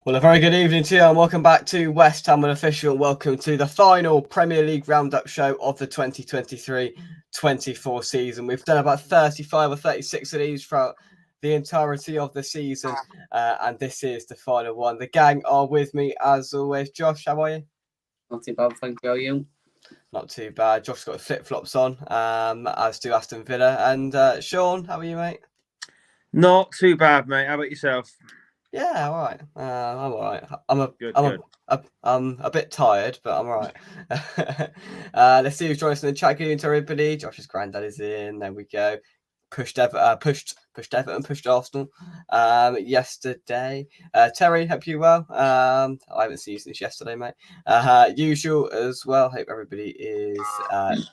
Well, a very good evening to you and welcome back to West Ham Unofficial. Welcome to the final Premier League roundup show of the 2023-24 season. We've done about 35 or 36 of these throughout the entirety of the season, and this is the final one. The gang are with me as always. Josh, how are you? Not too bad, thank you. How are you? Not too bad. Josh's got flip-flops on, as do Aston Villa. And Sean, how are you, mate? Not too bad, mate. How about yourself? Yeah, all right. I'm all right. Good. I'm a bit tired, but I'm all right. Let's see who's joining us in the chat. Good evening to everybody. Josh's granddad is in. There we go. Pushed Everton, pushed Arsenal yesterday. Terry, hope you well. I haven't seen you since yesterday, mate. Usual as well. Hope everybody is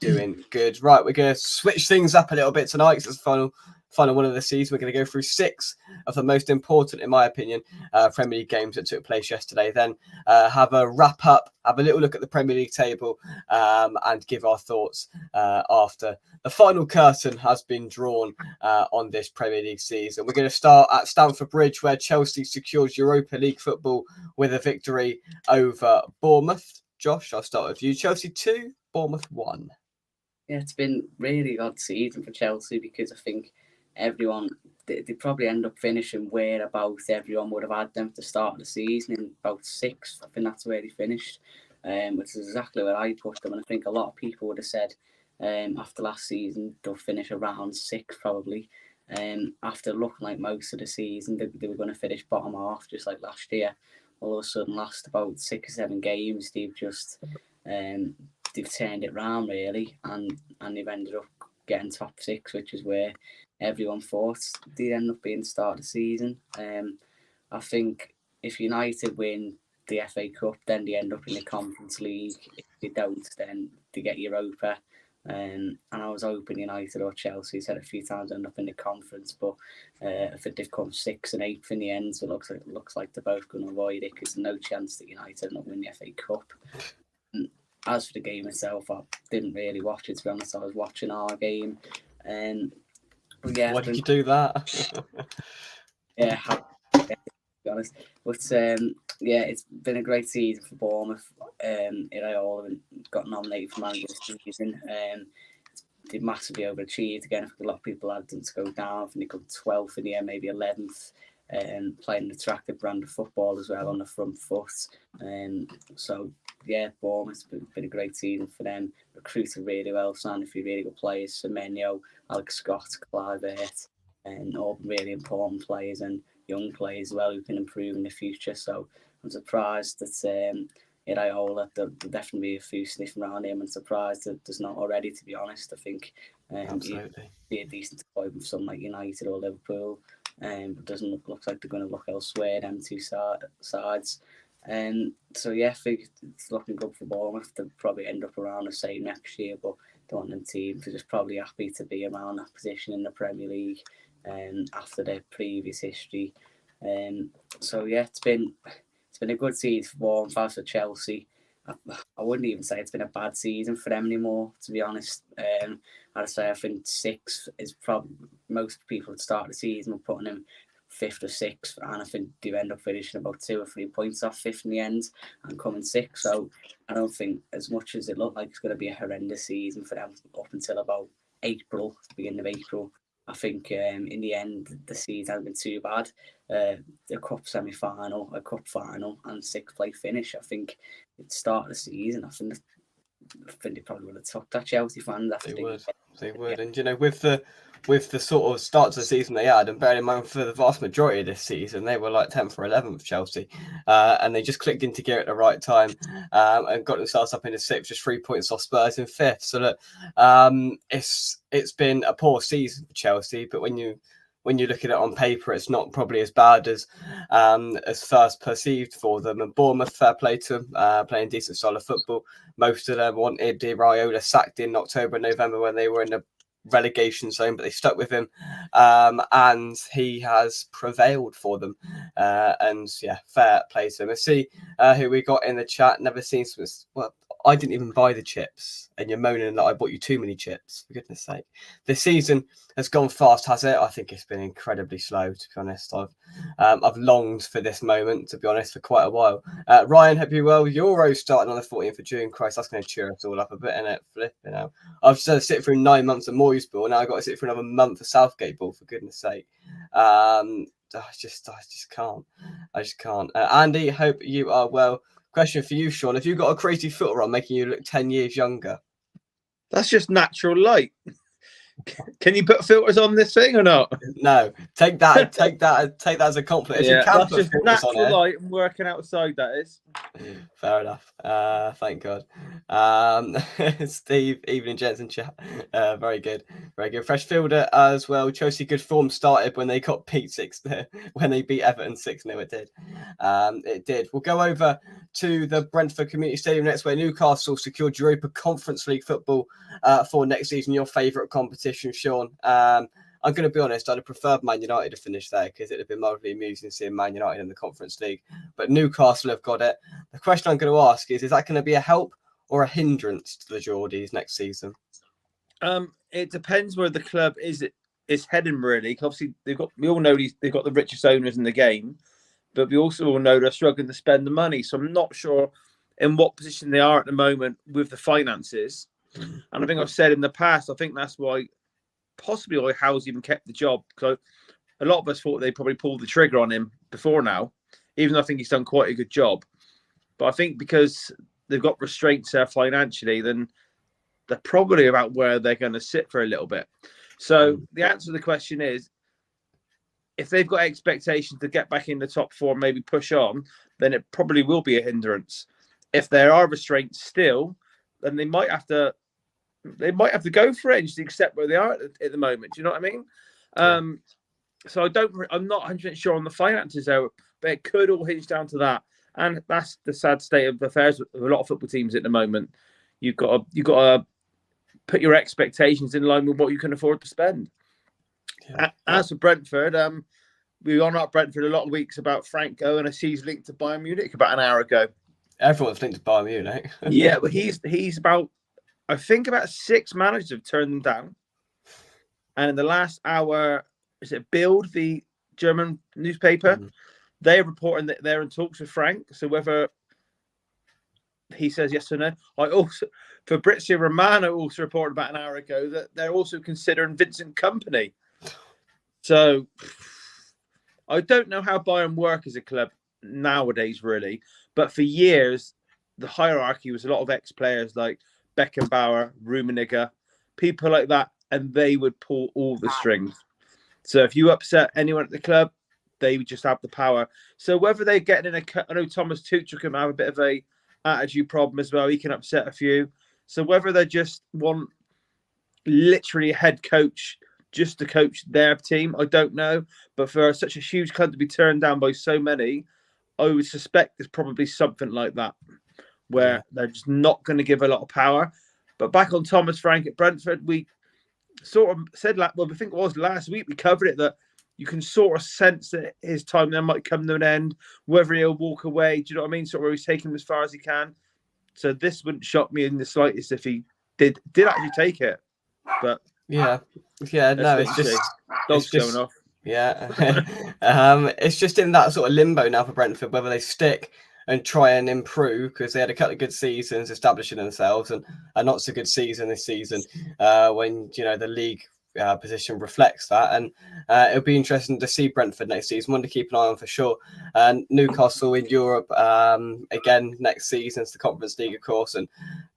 doing good. Right, we're going to switch things up a little bit tonight because it's the final one of the season. We're going to go through 6 of the most important, in my opinion, Premier League games that took place yesterday. Then have a wrap up, have a little look at the Premier League table, and give our thoughts after the final curtain has been drawn on this Premier League season. We're going to start at Stamford Bridge, where Chelsea secures Europa League football with a victory over Bournemouth. Josh, I'll start with you. Chelsea 2, Bournemouth 1. Yeah, it's been really odd season for Chelsea because I think everyone they probably end up finishing where about everyone would have had them at the start of the season in about 6th. I think that's where they finished, which is exactly where I put them. And I think a lot of people would have said after last season they'll finish around 6th probably. After looking like most of the season they were going to finish bottom half just like last year. All of a sudden, last about 6 or 7 games, they've just they've turned it round really, and they've ended up getting top 6, which is where everyone thought they'd end up being the start of the season. I think if United win the FA Cup, then they end up in the Conference League. If they don't, then they get Europa. And I was hoping United or Chelsea, said a few times, end up in the conference, but if they've come 6th and 8th in the end, so it looks like they're both going to avoid it because there's no chance that United not win the FA Cup. As for the game itself, I didn't really watch it, to be honest. I was watching our game. Why did you do that? Yeah, to be honest. But it's been a great season for Bournemouth. Iraola got nominated for manager this season. They massively overachieved again. I think a lot of people had them to go down. I think they got 12th in the end, maybe 11th. Playing an attractive brand of football as well on the front foot. So yeah, Bournemouth's been a great season for them. Recruited really well, signed a few really good players: Semenyo, Alex Scott, Kluivert, and all really important players and young players as well who can improve in the future. So I'm surprised that Iraola, there'll definitely be a few sniffing around him, and surprised that there's not already, to be honest. I think he'd be a decent appointment with someone like United or Liverpool. But doesn't look like they're going to look elsewhere, them two sides. So yeah, I think it's looking good for Bournemouth. They'll probably end up around the same next year, but the one team are just probably happy to be around that position in the Premier League after their previous history. So yeah, it's been a good season for Bournemouth. As for Chelsea, I wouldn't even say it's been a bad season for them anymore, to be honest. I'd say I think 6th is probably most people at the start of the season were putting them 5th or 6th, and I think they end up finishing about 2 or 3 points off 5th in the end and coming 6th. So I don't think, as much as it looked like it's going to be a horrendous season for them up until about April, the beginning of April, I think in the end the season hasn't been too bad. The cup semi-final, a cup final, and 6th place finish. I think at the start of the season, I think they probably would have took that Chelsea fans after they would. And with the sort of start to the season they had, and bearing in mind for the vast majority of this season they were like 10th or 11th Chelsea, and they just clicked into gear at the right time, and got themselves up in the 6th, just 3 points off Spurs in 5th. So look, it's been a poor season for Chelsea, but when you look at it on paper, it's not probably as bad as first perceived for them. And Bournemouth, fair play to them, playing decent style of football. Most of them wanted Iraola sacked in October and November when they were in the relegation zone, but they stuck with him, and he has prevailed for them. And yeah, fair play to him. Let's see who we got in the chat. Never seen some. Well, I didn't even buy the chips, and you're moaning that I bought you too many chips. For goodness sake, this season has gone fast, has it? I think it's been incredibly slow, to be honest. I've longed for this moment, to be honest, for quite a while. Ryan, hope you're well. Euro starting on the 14th of June. Christ, that's going to cheer us all up a bit, innit? Flipping out. I've just had to sit through 9 months of Moyes ball. Now I've got to sit through another month of Southgate ball, for goodness sake. I just can't. I just can't. Andy, hope you are well. Question for you, Sean. Have you got a crazy filter on making you look 10 years younger? That's just natural light. Can you put filters on this thing or not? No. Take that as a compliment. If you can that's put just filters natural on it, light and working outside, that is. fair enough. Thank God. Steve, evening, gents and chat. Very good. Very good. Fresh fielder as well. Chelsea good form started when they got beat 6-0. When they beat Everton 6-0, it did. It did. We'll go over to the Brentford Community Stadium next, where Newcastle secured Europa Conference League football for next season. Your favourite competition, Sean. I'm going to be honest, I'd have preferred Man United to finish there because it would have been mildly amusing seeing Man United in the Conference League. But Newcastle have got it. The question I'm going to ask is that going to be a help or a hindrance to the Geordies next season? It depends where the club is heading, really. Obviously, we all know they've got the richest owners in the game, but we also all know they're struggling to spend the money. So I'm not sure in what position they are at the moment with the finances. And I think I've said in the past, I think that's why possibly why Howe's even kept the job, because a lot of us thought they probably pulled the trigger on him before now, even though I think he's done quite a good job. But I think because they've got restraints there financially, then they're probably about where they're going to sit for a little bit. So the answer to the question is, if they've got expectations to get back in the top four, maybe push on, then it probably will be a hindrance. If there are restraints still, then they might have to go for it and just accept where they are at the moment. Do you know what I mean? Yeah. So I'm not 100% sure on the finances though, but it could all hinge down to that. And that's the sad state of affairs with a lot of football teams at the moment. You've got to put your expectations in line with what you can afford to spend. Yeah. As for Brentford, we were on at Brentford a lot of weeks about Franco, and I see he's linked to Bayern Munich about an hour ago. Everyone's linked to Bayern Munich. Yeah, but he's about, I think about 6 managers have turned them down. And in the last hour, is it Bild, the German newspaper? They're reporting that they're in talks with Frank. So whether he says yes or no. Fabrizio Romano also reported about an hour ago that they're also considering Vincent Kompany. So I don't know how Bayern work as a club nowadays, really. But for years, the hierarchy was a lot of ex-players like Beckenbauer, Rummenigge, people like that, and they would pull all the strings. So if you upset anyone at the club, they would just have the power. So whether they're getting I know Thomas Tuchel can have a bit of a attitude problem as well. He can upset a few. So whether they just want literally a head coach just to coach their team, I don't know. But for such a huge club to be turned down by so many, I would suspect there's probably something like that, where they're just not going to give a lot of power. But back on Thomas Frank at Brentford, we sort of said, I think it was last week, we covered it, that you can sort of sense that his time there might come to an end, whether he'll walk away, do you know what I mean? Sort of where he's taking him as far as he can. So this wouldn't shock me in the slightest if he did actually take it. But no, it's just dogs going off. Yeah, it's just in that sort of limbo now for Brentford, whether they stick and try and improve, because they had a couple of good seasons establishing themselves, and a not so good season this season when the league position reflects that. And it'll be interesting to see Brentford next season, one to keep an eye on for sure. And Newcastle in Europe again next season. It's the Conference League, of course, and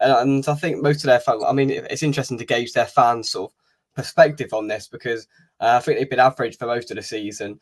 I think most of their fans, I mean, it's interesting to gauge their fans' sort of perspective on this, because I think they've been average for most of the season.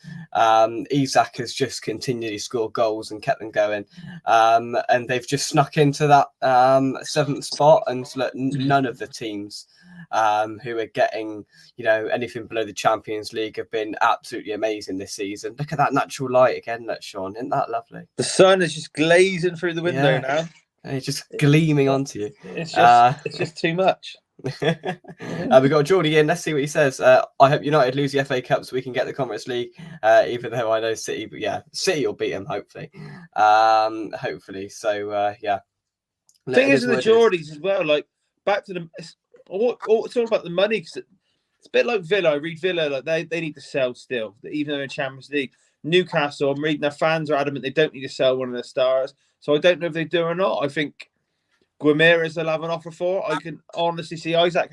Isak has just continually scored goals and kept them going, and they've just snuck into that 7th spot, and none of the teams who are getting anything below the Champions League have been absolutely amazing this season. Look at that natural light again, Sean. Isn't that lovely? The sun is just glazing through the window now. And it's just gleaming onto you. It's just too much. We got Geordie in. Let's see what he says. I hope United lose the FA Cup so we can get the Conference League, even though I know City, but City will beat them hopefully. So Thing is, it with the what it Geordies as well, like back to the, it's all about the money, because it's a bit like Villa. I read Villa, like they need to sell still, even though they're in Champions League. Newcastle, I'm reading their fans are adamant they don't need to sell one of their stars. So I don't know if they do or not. I think Guimaraes will have an offer for. I can honestly see Isaac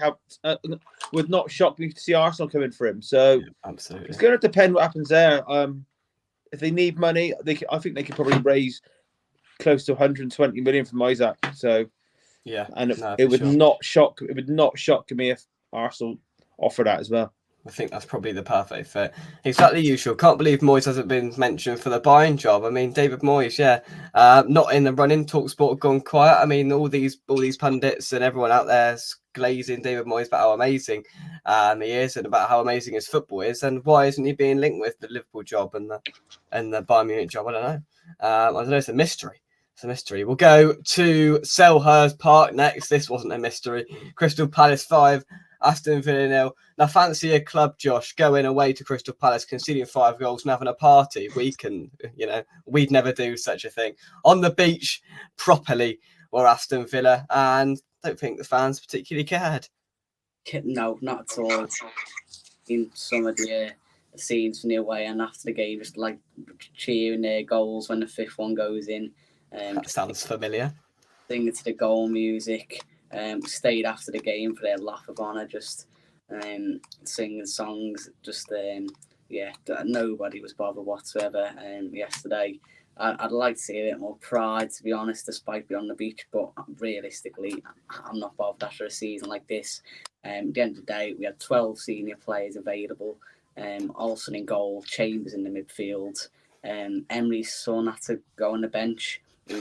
would not shock me to see Arsenal come in for him. So is. Absolutely. it's going to depend what happens there. If they need money, I think they could probably raise close to 120 million from Isaac. So Yeah, and no, it for would sure. not shock. It would not shock me if Arsenal offer that as well. I think that's probably the perfect fit. Exactly usual. Can't believe Moyes hasn't been mentioned for the Bayern job. I mean, David Moyes, yeah, not in the running. TalkSport have gone quiet. I mean, all these pundits and everyone out there glazing David Moyes about how amazing he is and about how amazing his football is. And why isn't he being linked with the Liverpool job and the Bayern Munich job? I don't know. I don't know. It's a mystery. It's a mystery. We'll go to Selhurst Park next. This wasn't a mystery. Crystal Palace 5, Aston Villa 0. Now, fancy a club, Josh, going away to Crystal Palace, conceding 5 goals and having a party. We'd never do such a thing. On the beach, properly, or Aston Villa, and I don't think the fans particularly cared. No, not at all. In some of the scenes from the away and after the game, just like cheering their goals when the 5th one goes in. That sounds familiar. Singing to the goal music. Stayed after the game for their laugh of honour, just singing songs. Nobody was bothered whatsoever. Yesterday, I'd like to see a bit more pride, to be honest, despite being on the beach. But realistically, I'm not bothered after a season like this. At the end of the day, we had 12 senior players available. Olsen in goal, Chambers in the midfield. Emery's son had to go on the bench. He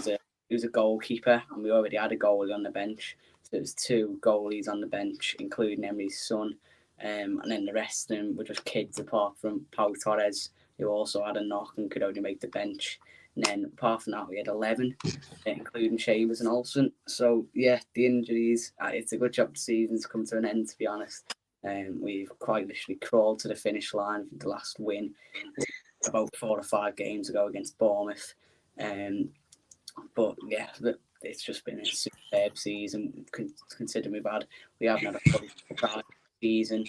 was a goalkeeper, and we already had a goalie on the bench. So it was 2 goalies on the bench, including Emery's son. And then the rest of them were just kids, apart from Pau Torres, who also had a knock and could only make the bench. And then apart from that, we had 11, including Chambers and Olsen. So, yeah, the injuries, it's a good job the season's come to an end, to be honest. We've quite literally crawled to the finish line for the last win about 4 or 5 games ago against Bournemouth. But, yeah, it's just been a superb season, considering we haven't had a full season.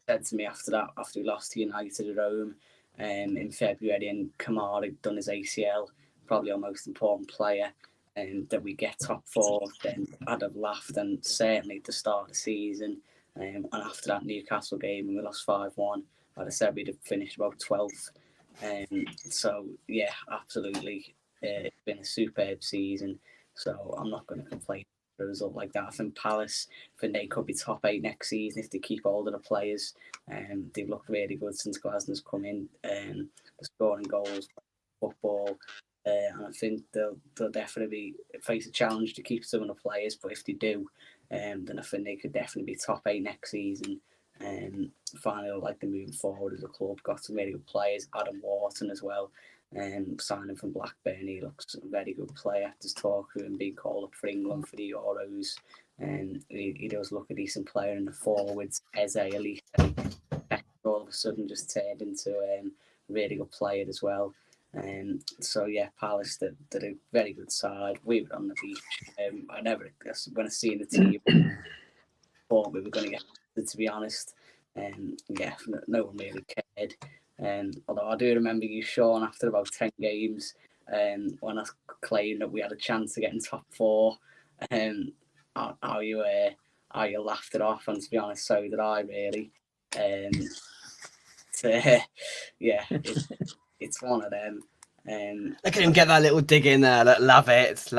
Said to me after we lost to United at home in February, and Kamara had done his ACL, probably our most important player, and that we get top 4, then I'd have laughed. And certainly at the start of the season, and after that Newcastle game when we lost 5-1, I'd have said we'd have finished about 12th. So yeah, absolutely, it's been a superb season. So I'm not going to complain for a result like that. I think Palace, they could be top 8 next season if they keep hold of the players. They've looked really good since Glasner's come in. They're scoring goals, football, and I think they'll definitely face a challenge to keep some of the players. But if they do, then I think they could definitely be top 8 next season. Finally, like they're moving forward as a club. Got some really good players. Adam Wharton as well. Signing from Blackburn, he looks a very good player. There's talk of him being called up for England for the Euros. He does look a decent player in the forwards. Eze Elise, all of a sudden just turned into a really good player as well. So yeah, Palace did a very good side. We were on the beach. When I seen the team, thought we were going to get, to be honest. Yeah, no one really cared. Although I do remember you, Sean, after about 10 games, when I claimed that we had a chance of getting top 4, how you laughed it off, and to be honest, so did I, really. Yeah, it's one of them. Look at him get that little dig in there. Look, love it.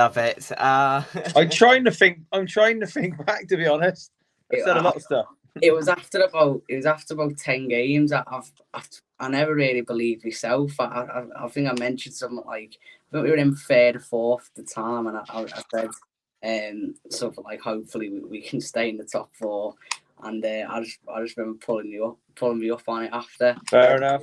I'm trying to think back, to be honest. I've said a lot of stuff. It was after about 10 games. I never really believed myself. I think I mentioned something like, I think we were in 3rd or 4th at the time, and I said something like, hopefully we can stay in the top 4. And I just remember pulling me up on it after. Fair enough.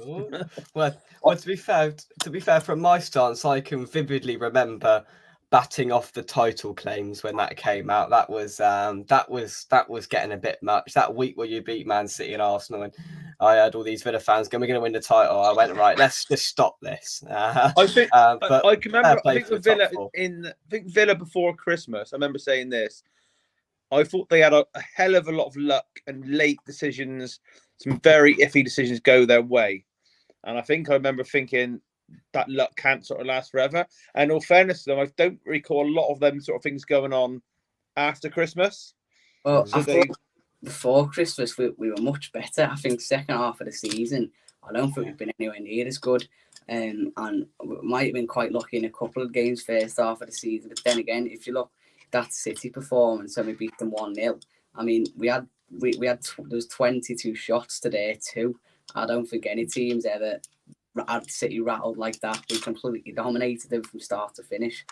Well, to be fair, from my stance, I can vividly remember batting off the title claims when that came out. That was getting a bit much. That week where you beat Man City and Arsenal, and I had all these Villa fans going, "We're going to win the title." I went, right, let's just stop this. I think but I can remember. I think for with the top Villa four. Villa before Christmas. I remember saying this. I thought they had a hell of a lot of luck and late decisions, some very iffy decisions go their way, and I remember thinking that luck can't sort of last forever. And in all fairness to them, I don't recall a lot of them sort of things going on after Christmas. Well, So I thought before Christmas we were much better. I think second half of the season, I don't think we've been anywhere near as good. And we might have been quite lucky in a couple of games first half of the season. But then again, if you look that City performance and we beat them 1-0, I mean, there was 22 shots today too. I don't think any team's ever had City rattled like that. We completely dominated them from start to finish.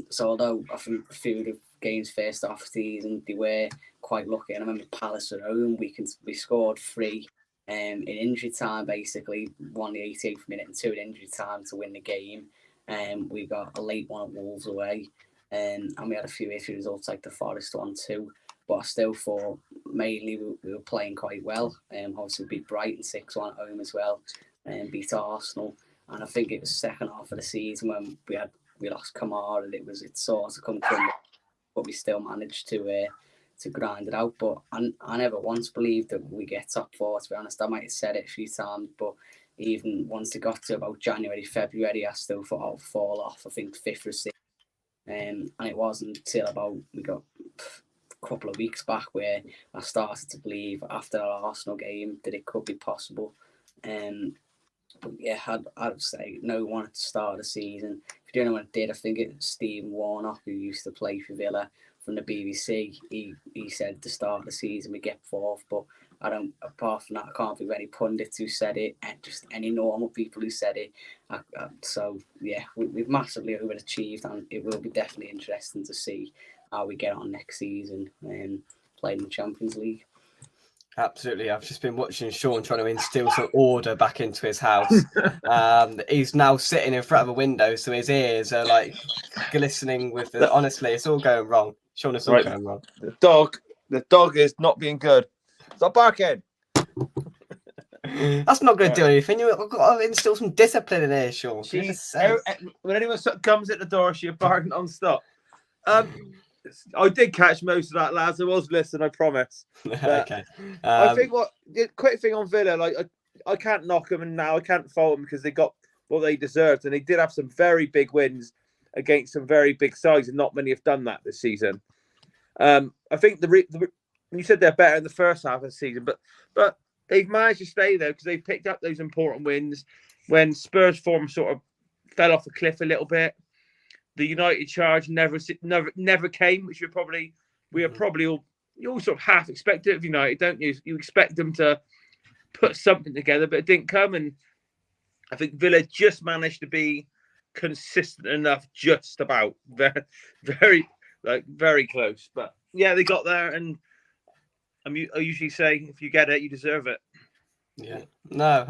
So although I think a few of the games first half of the season, they were quite lucky. And I remember Palace at home, we scored 3 in injury time, basically, 1 the 88th minute and 2 in injury time to win the game. We got a late one at Wolves away. And we had a few iffy results like the Forest one too. But I still thought mainly we were playing quite well. Obviously we beat Brighton 6-1 at home as well, and beat Arsenal. And I think it was second half of the season when we lost Kamara, and it sort of come from, but we still managed to grind it out. But I never once believed that we get top 4. To be honest, I might have said it a few times, but even once it got to about January, February, I still thought I'll fall off. I think 5th or 6th. And it wasn't until about we got a couple of weeks back where I started to believe after the Arsenal game that it could be possible. But yeah, I'd say no one at the start of the season. If you don't know what it did, I think it was Stephen Warnock, who used to play for Villa, from the BBC. He said at the start of the season we get 4th, but apart from that, I can't think of any pundits who said it, and just any normal people who said it. So yeah, we've massively overachieved, and it will be definitely interesting to see how we get on next season and playing the Champions League. Absolutely. I've just been watching Sean trying to instill some order back into his house. He's now sitting in front of a window, so his ears are like glistening with the... Honestly, it's all going wrong. Sean, it's all going wrong. The dog is not being good. Stop barking. That's not going to do anything. You've got to instill some discipline in here, Sean. When anyone comes at the door, she'll bark non-stop. I did catch most of that, lads. I was listening, I promise. Okay. I think quick thing on Villa, like I can't knock them, and now I can't fault them because they got what they deserved, and they did have some very big wins against some very big sides, and not many have done that this season. I think you said they're better in the first half of the season, but they've managed to stay there because they picked up those important wins when Spurs' form sort of fell off the cliff a little bit. The United charge never came, which we are probably all sort of half expected of United, don't you? You expect them to put something together, but it didn't come. And I think Villa just managed to be consistent enough, just about very close. But yeah, they got there, and I usually say if you get it, you deserve it. Yeah, no,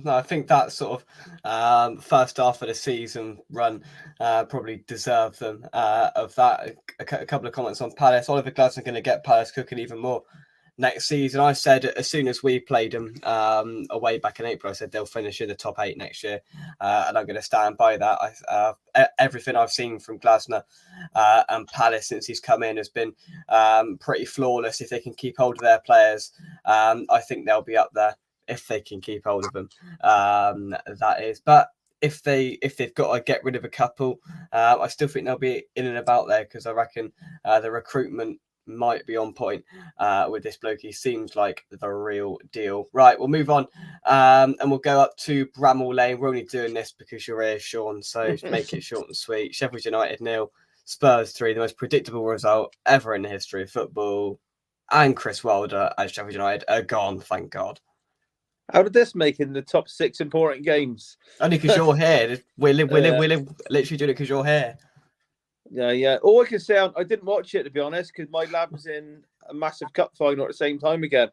I think that sort of first half of the season run probably deserved them of that. A couple of comments on Palace. Oliver Glasner going to get Palace cooking even more next season. I said as soon as we played them away back in April, I said they'll finish in the top 8 next year, and I'm going to stand by that. Everything I've seen from Glasner and Palace since he's come in has been pretty flawless. If they can keep hold of their players, I think they'll be up there. If they can keep hold of them, that is. But if they've got to get rid of a couple, I still think they'll be in and about there because I reckon the recruitment might be on point with this bloke. He seems like the real deal. Right, we'll move on and we'll go up to Bramall Lane. We're only doing this because you're here, Sean, so make it short and sweet. Sheffield United 0, Spurs 3, the most predictable result ever in the history of football. And Chris Wilder and Sheffield United are gone, thank God. How did this make in the top 6 important games? Only because you're here. We live literally doing it because you're here. Yeah. All I can say, I didn't watch it, to be honest, because my lad was in a massive cup final at the same time again.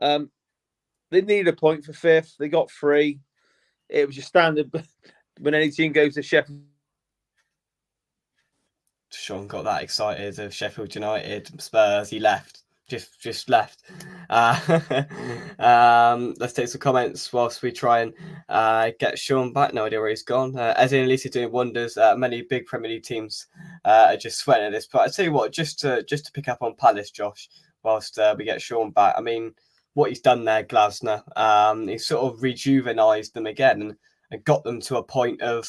They needed a point for 5th. They got 3. It was just standard when any team goes to Sheffield Sean got that excited of Sheffield United, Spurs. He left. Just left. Let's take some comments whilst we try and get Sean back. No idea where he's gone. Ezzy and Lisa doing wonders. Many big Premier League teams are just sweating at this. But I tell you what, just to pick up on Palace, Josh, whilst we get Sean back. I mean, what he's done there, Glasner. He's sort of rejuvenised them again and got them to a point of,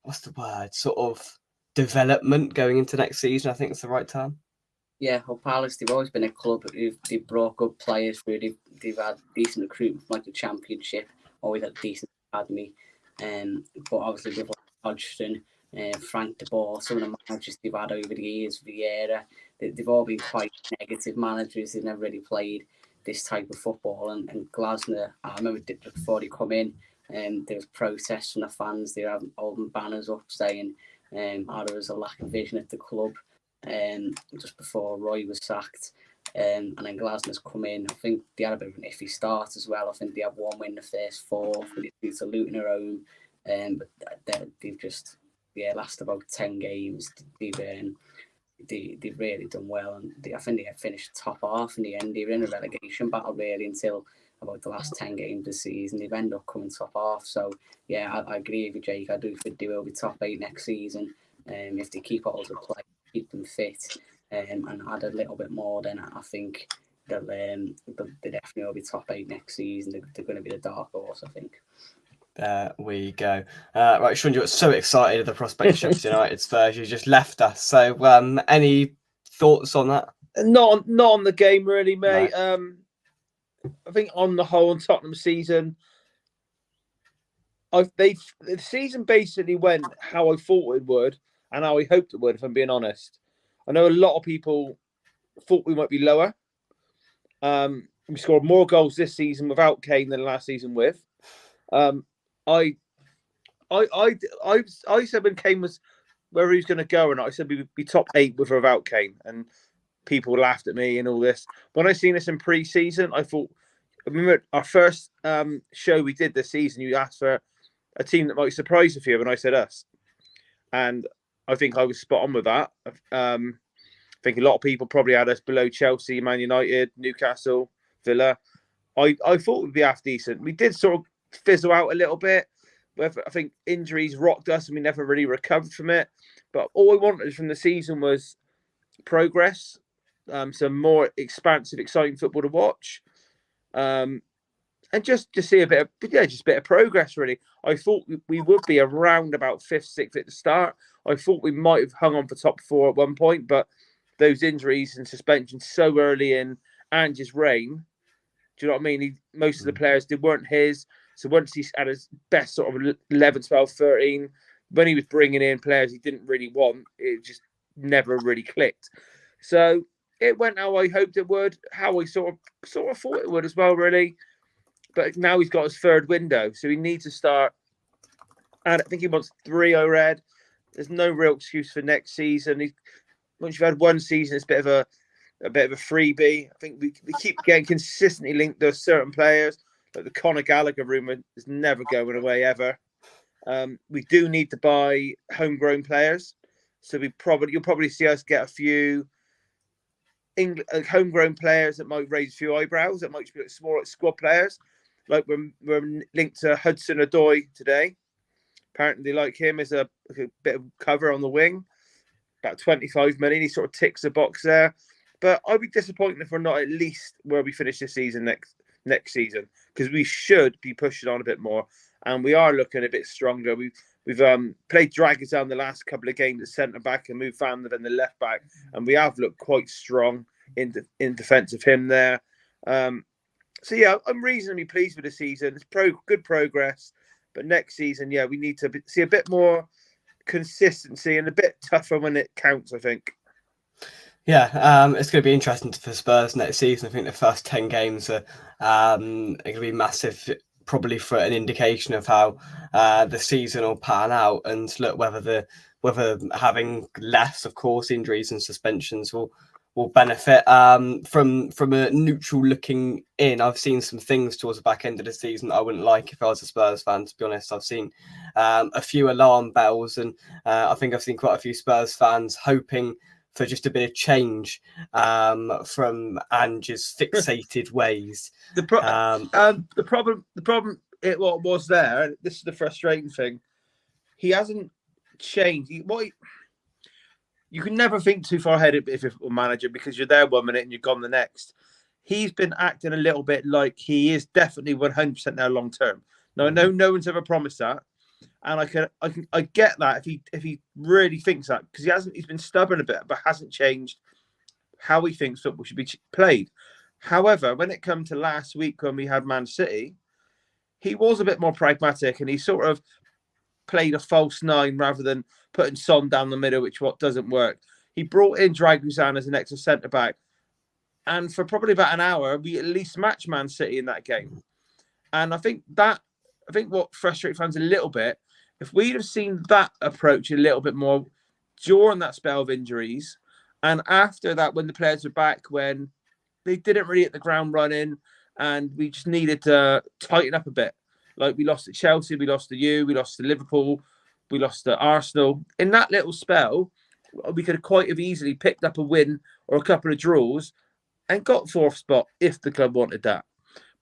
what's the word? Sort of development going into next season. I think it's the right term. Yeah, well, Palace, they've always been a club they've brought good players through. They've had decent recruitment from like the Championship, always had decent academy. But obviously with like Hodgson, Frank de Boer, some of the managers they've had over the years, Vieira, they've all been quite negative managers. They've never really played this type of football. And Glasner, I remember before he come in, there was protests from the fans. They were holding banners up saying how there was a lack of vision at the club. Just before Roy was sacked, and then Glasner's come in. I think they had a bit of an iffy start as well. I think they had one win the first four, but it's a Luton at home, but they've just lasted about 10 games. They've really done well, and I think they finished top half in the end. They were in a relegation battle really until about the last 10 games of the season. They've ended up coming top half. So yeah, I agree with you, Jake. I do think they will be top 8 next season. If they keep all the play, keep them fit, and add a little bit more, then I think they'll definitely will be top 8 next season. They're going to be the dark horse, I think. There we go. Right, Sean, you got so excited at the prospect of Sheffield United Spurs, you just left us. So, any thoughts on that? Not on the game, really, mate. Right. I think on the whole, in Tottenham season, the season basically went how I thought it would and how I hoped it would, if I'm being honest. I know a lot of people thought we might be lower. We scored more goals this season without Kane than last season with. I said when Kane was where he was going to go, and I said we'd be top 8 with or without Kane, and people laughed at me and all this. When I seen this in pre-season, I remember our first show we did this season, you asked for a team that might surprise a few, and I said us. And I think I was spot on with that. I think a lot of people probably had us below Chelsea, Man United, Newcastle, Villa. I thought we'd be half decent. We did sort of fizzle out a little bit. I think injuries rocked us and we never really recovered from it. But all I wanted from the season was progress, some more expansive, exciting football to watch, and just to see a bit of progress. Really, I thought we would be around about 5th, 6th at the start. I thought we might have hung on for top 4 at one point, but those injuries and suspensions so early in Ange's reign, do you know what I mean? Most of the players weren't his. So once he's at his best sort of 11, 12, 13, when he was bringing in players he didn't really want, it just never really clicked. So it went how I hoped it would, how I sort of thought it would as well, really. But now he's got his 3rd window, so he needs to start. And I think he wants 3, I read. There's no real excuse for next season. Once you've had one season, it's a bit of a freebie. I think we keep getting consistently linked to certain players. Like the Conor Gallagher rumour is never going away ever. We do need to buy homegrown players, so you'll probably see us get a few homegrown players that might raise a few eyebrows. That might be small squad players. Like we're linked to Hudson-Odoi today. Apparently, like him is a bit of cover on the wing, about 25 million. He sort of ticks the box there. But I'd be disappointed if we're not at least where we finish this season next season, because we should be pushing on a bit more, and we are looking a bit stronger. We've played Dragons down the last couple of games at centre back and moved Van in the left back, and we have looked quite strong in defence of him there. So yeah, I'm reasonably pleased with the season. It's good progress, but next season, we need to see a bit more consistency and a bit tougher when it counts, I think. Yeah, it's going to be interesting for Spurs next season. I think the first 10 games are going to be massive, probably for an indication of how the season will pan out, and look whether having less, of course, injuries and suspensions will will benefit. From a neutral looking in, I've seen some things towards the back end of the season that I wouldn't like if I was a Spurs fan, to be honest. I've seen a few alarm bells, and I think I've seen quite a few Spurs fans hoping for just a bit of change from Ange's fixated ways. The problem it was there, and this is the frustrating thing. He hasn't changed. You can never think too far ahead if you're a manager, because you're there 1 minute and you're gone the next. He's been acting a little bit like he is definitely 100% there long term. Now, I know no one's ever promised that, and I get that if he really thinks that, because he's been stubborn a bit, but hasn't changed how he thinks football should be played. However, when it come to last week when we had Man City, he was a bit more pragmatic, and he sort of played a false nine rather than putting Son down the middle, which doesn't work. He brought in Dragusan as an extra centre back, and for probably about an hour, we at least matched Man City in that game. And I think what frustrates fans a little bit, if we'd have seen that approach a little bit more during that spell of injuries, and after that, when the players were back, when they didn't really hit the ground running, and we just needed to tighten up a bit. Like we lost to Chelsea, we lost to we lost to Liverpool, we lost to Arsenal. In that little spell, we could have quite have easily picked up a win or a couple of draws and got fourth spot if the club wanted that.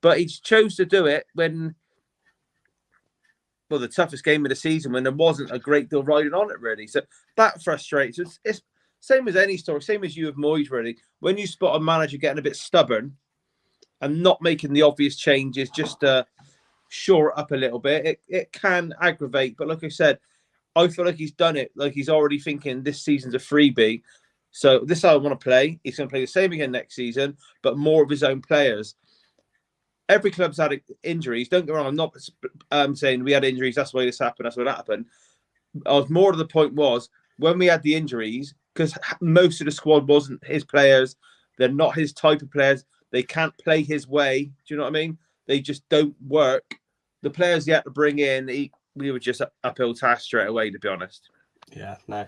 But he chose to do it when, the toughest game of the season, when there wasn't a great deal riding on it, really. So that frustrates. It's same as any story, same as you with Moyes, really. When you spot a manager getting a bit stubborn and not making the obvious changes just to shore it up a little bit, it can aggravate. But like I said, I feel like he's done it. Like he's already thinking this season's a freebie. So this is how I want to play. He's going to play the same again next season, but more of his own players. Every club's had injuries. Don't get me wrong. I'm not saying we had injuries, that's why this happened, that's why that happened. More to the point was, when we had the injuries, because most of the squad wasn't his players, they're not his type of players, they can't play his way. Do you know what I mean? They just don't work. The players he had to bring in, we were just uphill task straight away, to be honest. Yeah, no.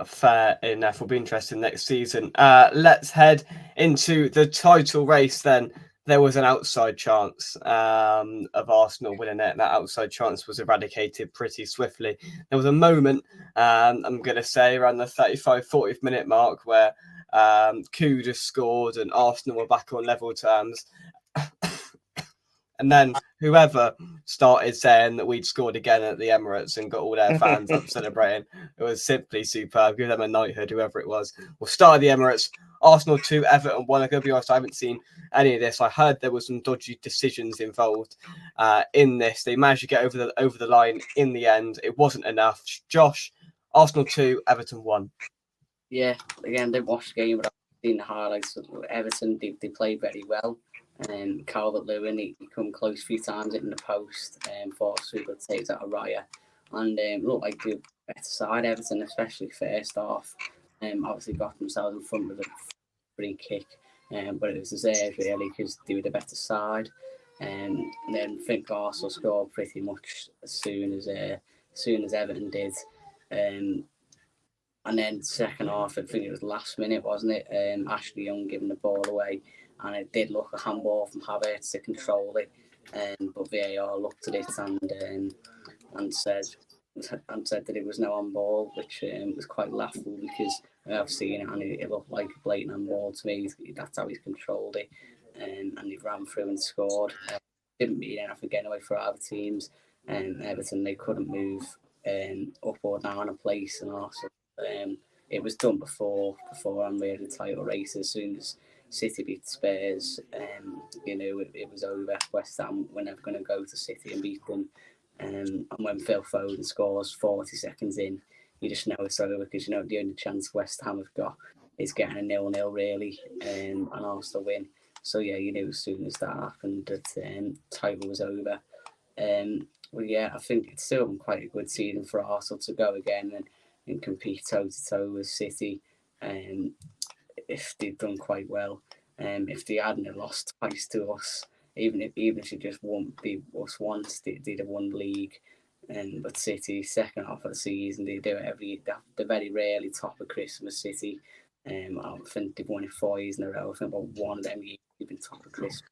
Fair enough. Will be interesting next season. Let's head into the title race then. There was an outside chance of Arsenal winning it. That outside chance was eradicated pretty swiftly. There was a moment, I'm going to say, around the 35, 40th minute mark where Kudus scored and Arsenal were back on level terms. And then whoever started saying that we'd scored again at the Emirates and got all their fans up celebrating, it was simply superb. Give them a knighthood, whoever it was. We'll start at the Emirates. Arsenal 2, Everton 1. I'm going to be honest, I haven't seen any of this. I heard there was some dodgy decisions involved in this. They managed to get over the line in the end. It wasn't enough. Josh, Arsenal 2, Everton 1. Yeah, again, they watched the game, but I've seen the highlights. Everton, they played very well. Calvert-Lewin, he come close a few times hitting the post, forced through good saves out of Raya, and looked like the better side, Everton, especially first half. Obviously got themselves in front with a free kick, but it was deserved really because they were the better side. And then I think Arsenal scored pretty much as soon as Everton did. And then second half, I think it was last minute, wasn't it? Ashley Young giving the ball away. And it did look a handball from Havertz to control it, but VAR looked at it and said that it was no handball, which was quite laughable because I've seen it and it looked like a blatant handball to me. That's how he's controlled it, and he ran through and scored. Didn't mean anything getting away for other teams. Everton, they couldn't move up or down a place, and also it was done before I'm really the title race. As soon as City beat Spurs, it was over. West Ham were never going to go to City and beat them. And when Phil Foden scores 40 seconds in, you just know it's over because the only chance West Ham have got is getting a 0-0 really, and Arsenal win. So yeah, you knew as soon as that happened that title was over. Well, yeah, I think it's still been quite a good season for Arsenal to go again and compete toe to toe with City. If they'd done quite well, if they hadn't lost twice to us, even if they just won us once, they'd have won the league. But City, second half of the season, they do it they're very rarely top of Christmas. City, I think they've won it 4 years in a row. I think about one of them years they've been top of Christmas.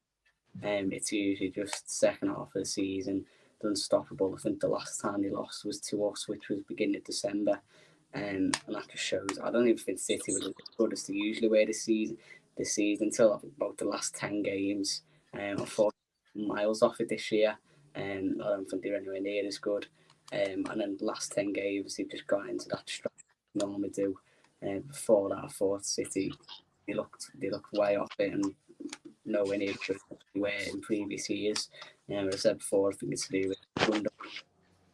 It's usually just second half of the season, they're unstoppable. I think the last time they lost was to us, which was beginning of December. And that just shows. I don't even think City were as good as they usually were this season until about the last 10 games. I thought miles off it this year. I don't think they're anywhere near as good. And then the last 10 games, they've just got into that strike they normally do. Before that, I thought City, they looked way off it and nowhere near as they were in previous years. As I said before, I think it's to do with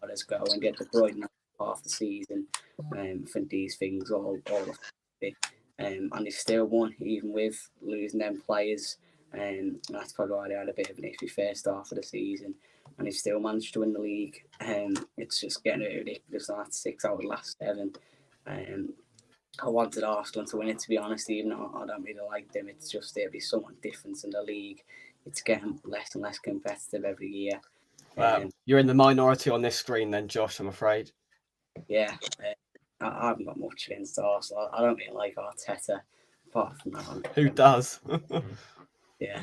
let's go and get De Bruyne half the season. I think these things all and they still won, even with losing them players. And that's probably why they had a bit of an iffy first half of the season. And they still managed to win the league. It's just getting ridiculous. That's 6 out of the last 7. I wanted Arsenal to win it, to be honest, even though I don't really like them. It's just there'll be so much difference in the league. It's getting less and less competitive every year. You're in the minority on this screen then, Josh, I'm afraid. Yeah, I haven't got much against Arsenal. I don't really like Arteta, apart from that. Who does? Yeah,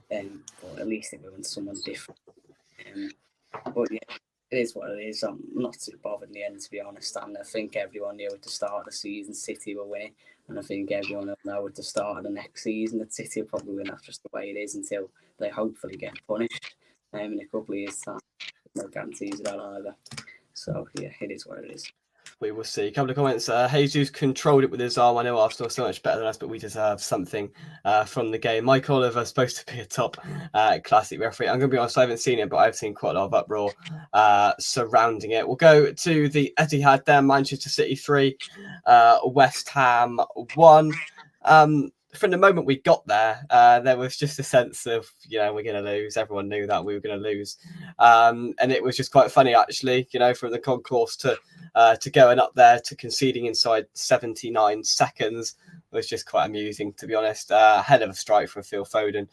but at least it was someone different. But yeah, it is what it is. I'm not too bothered in the end, to be honest. And I think everyone knew at the start of the season City will win. And I think everyone will know at the start of the next season that City will probably win. That's just the way it is until they hopefully get punished in a couple of years' time. No guarantees of that either. So yeah, it is what it is. We will see. A couple of comments. Jesus controlled it with his arm. I know Arsenal are so much better than us, but we deserve something from the game. Mike Oliver is supposed to be a top classic referee. I'm going to be honest, I haven't seen it, but I've seen quite a lot of uproar surrounding it. We'll go to the Etihad there. Manchester City 3, West Ham 1. From the moment we got there, there was just a sense of, we're going to lose. Everyone knew that we were going to lose. And it was just quite funny, actually, from the concourse to going up there to conceding inside 79 seconds was just quite amusing, to be honest. Hell of a strike from Phil Foden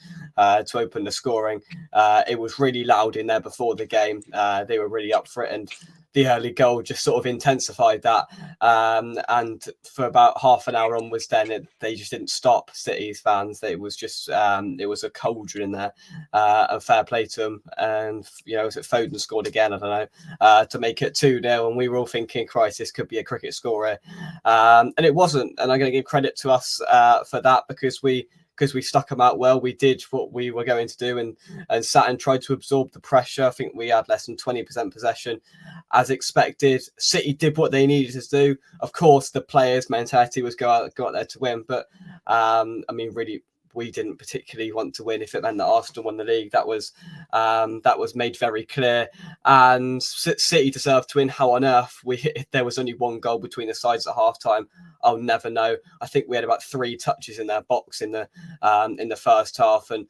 to open the scoring. It was really loud in there before the game. They were really up for it, and the early goal just sort of intensified that. And for about half an hour onwards, then they just didn't stop, City's fans. It was just it was a cauldron in there. And fair play to them. And was it Foden scored again? I don't know, to make it 2-0. And we were all thinking, Christ, this could be a cricket scorer. And it wasn't. And I'm going to give credit to us for that, because we stuck them out well. We did what we were going to do and sat and tried to absorb the pressure. I think we had less than 20% possession, as expected. City did what they needed to do. Of course, the players' mentality was go out there to win, but really, we didn't particularly want to win if it meant that Arsenal won the league. That was made very clear. And City deserved to win. How on earth there was only one goal between the sides at halftime? I'll never know. I think we had about 3 touches in their box in the first half, and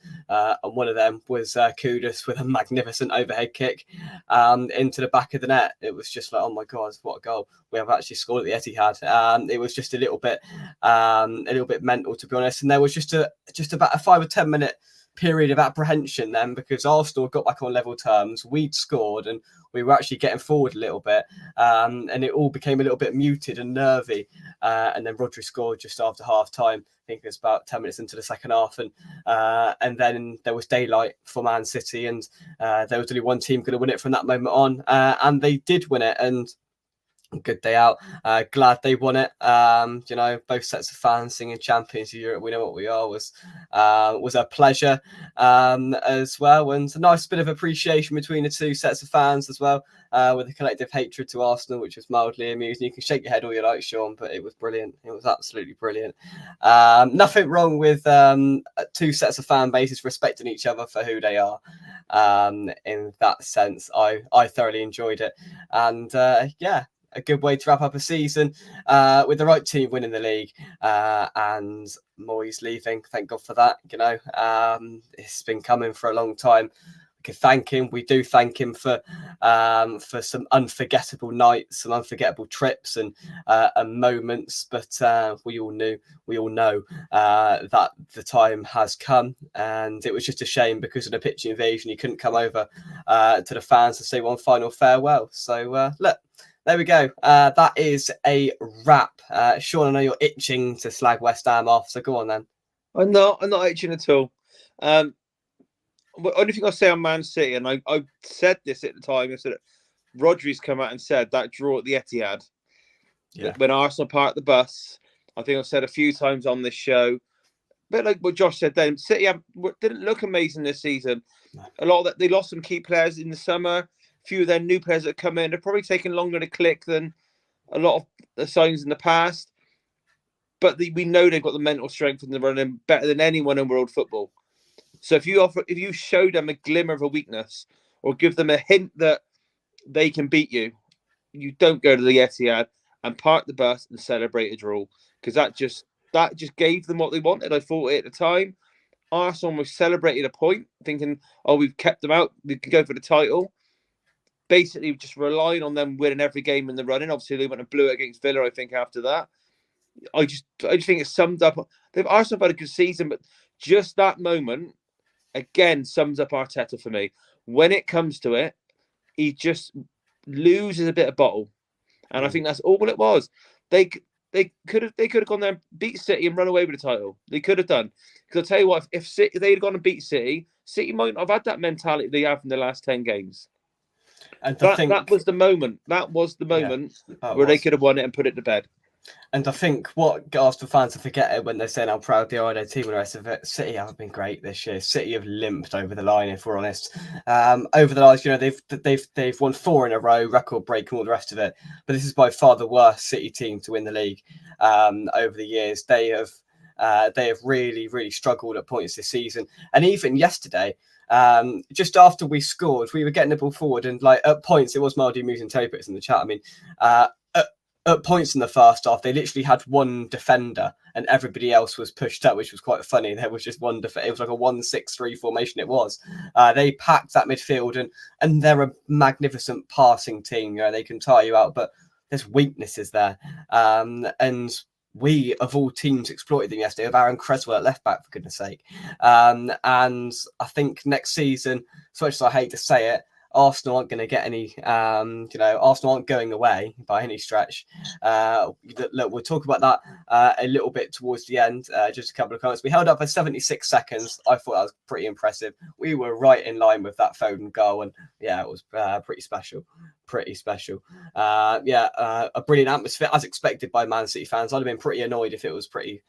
one of them was Kudus with a magnificent overhead kick into the back of the net. It was just like, oh my God, what a goal! We have actually scored at the Etihad. It was just a little bit mental, to be honest. And there was just about a 5 or 10 minute period of apprehension then, because Arsenal got back on level terms. We'd scored and we were actually getting forward a little bit, and it all became a little bit muted and nervy. And then Rodri scored just after half time. I think it was about 10 minutes into the second half, and then there was daylight for Man City, and there was only one team going to win it from that moment on, and they did win it. And good day out. Glad they won it. Both sets of fans singing Champions of Europe, we know what we are, was a pleasure as well, and a nice bit of appreciation between the two sets of fans as well, with a collective hatred to Arsenal, which was mildly amusing. You can shake your head all you like, Sean, but it was brilliant. It was absolutely brilliant. Nothing wrong with 2 sets of fan bases respecting each other for who they are. In that sense, I thoroughly enjoyed it, and a good way to wrap up a season with the right team winning the league, and Moyes leaving. Thank God for that. It's been coming for a long time. We can thank him. We do thank him for some unforgettable nights, some unforgettable trips and moments. But we all know that the time has come, and it was just a shame because of the pitch invasion. He couldn't come over to the fans to say one final farewell. So look. there we go. That is a wrap. Sean, I know you're itching to slag West Ham off, so go on then. I'm not itching at all. The only thing I'll say on Man City, and I said this at the time, I said Rodri's come out and said that draw at the Etihad, when Arsenal parked the bus. I think I've said a few times on this show, but like what Josh said then, City didn't look amazing this season. No. A lot of that, they lost some key players in the summer. A few of their new players that come in, they're probably taking longer to click than a lot of the signs in the past. But we know they've got the mental strength and they're running better than anyone in world football. So if you show them a glimmer of a weakness or give them a hint that they can beat you, you don't go to the Etihad and park the bus and celebrate a draw, because that just gave them what they wanted. I thought at the time, Arsenal almost celebrated a point, thinking, "Oh, we've kept them out. We can go for the title." Basically, just relying on them winning every game in the running. Obviously, they went and blew it against Villa, I think, after that. I just think it summed up. Arsenal have had a good season, but just that moment again sums up Arteta for me. When it comes to it, he just loses a bit of bottle, and I think that's all it was. They could have gone there and beat City and run away with the title. They could have done. Because I'll tell you what, if they had gone and beat City, City might not have had that mentality they have in the last 10 games. And that was the moment. That was the moment where they could have won it and put it to bed. And I think what Arsenal fans are forgetting when they're saying how proud they are of their team and the rest of it, City haven't been great this year. City have limped over the line, if we're honest. Over the last, they've won 4 in a row, record break and all the rest of it. But this is by far the worst City team to win the league over the years. They have really, really struggled at points this season. And even yesterday, just after we scored, we were getting the ball forward, and like at points, it was Maldi Moose and Terry puts in the chat. I mean, at points in the first half, they literally had one defender and everybody else was pushed up, which was quite funny. There was just one defender. It was like a 1-6-3 formation. It was. They packed that midfield, and they're a magnificent passing team. They can tire you out, but there's weaknesses there. And we, of all teams, exploited them yesterday with Aaron Creswell at left back, for goodness sake. And I think next season, as much as I hate to say it, Arsenal aren't going to get any, Arsenal aren't going away by any stretch. Look, we'll talk about that a little bit towards the end. Just a couple of comments. We held up for 76 seconds. I thought that was pretty impressive. We were right in line with that Foden goal, and it was pretty special. A brilliant atmosphere, as expected by Man City fans. I'd have been pretty annoyed if it was pretty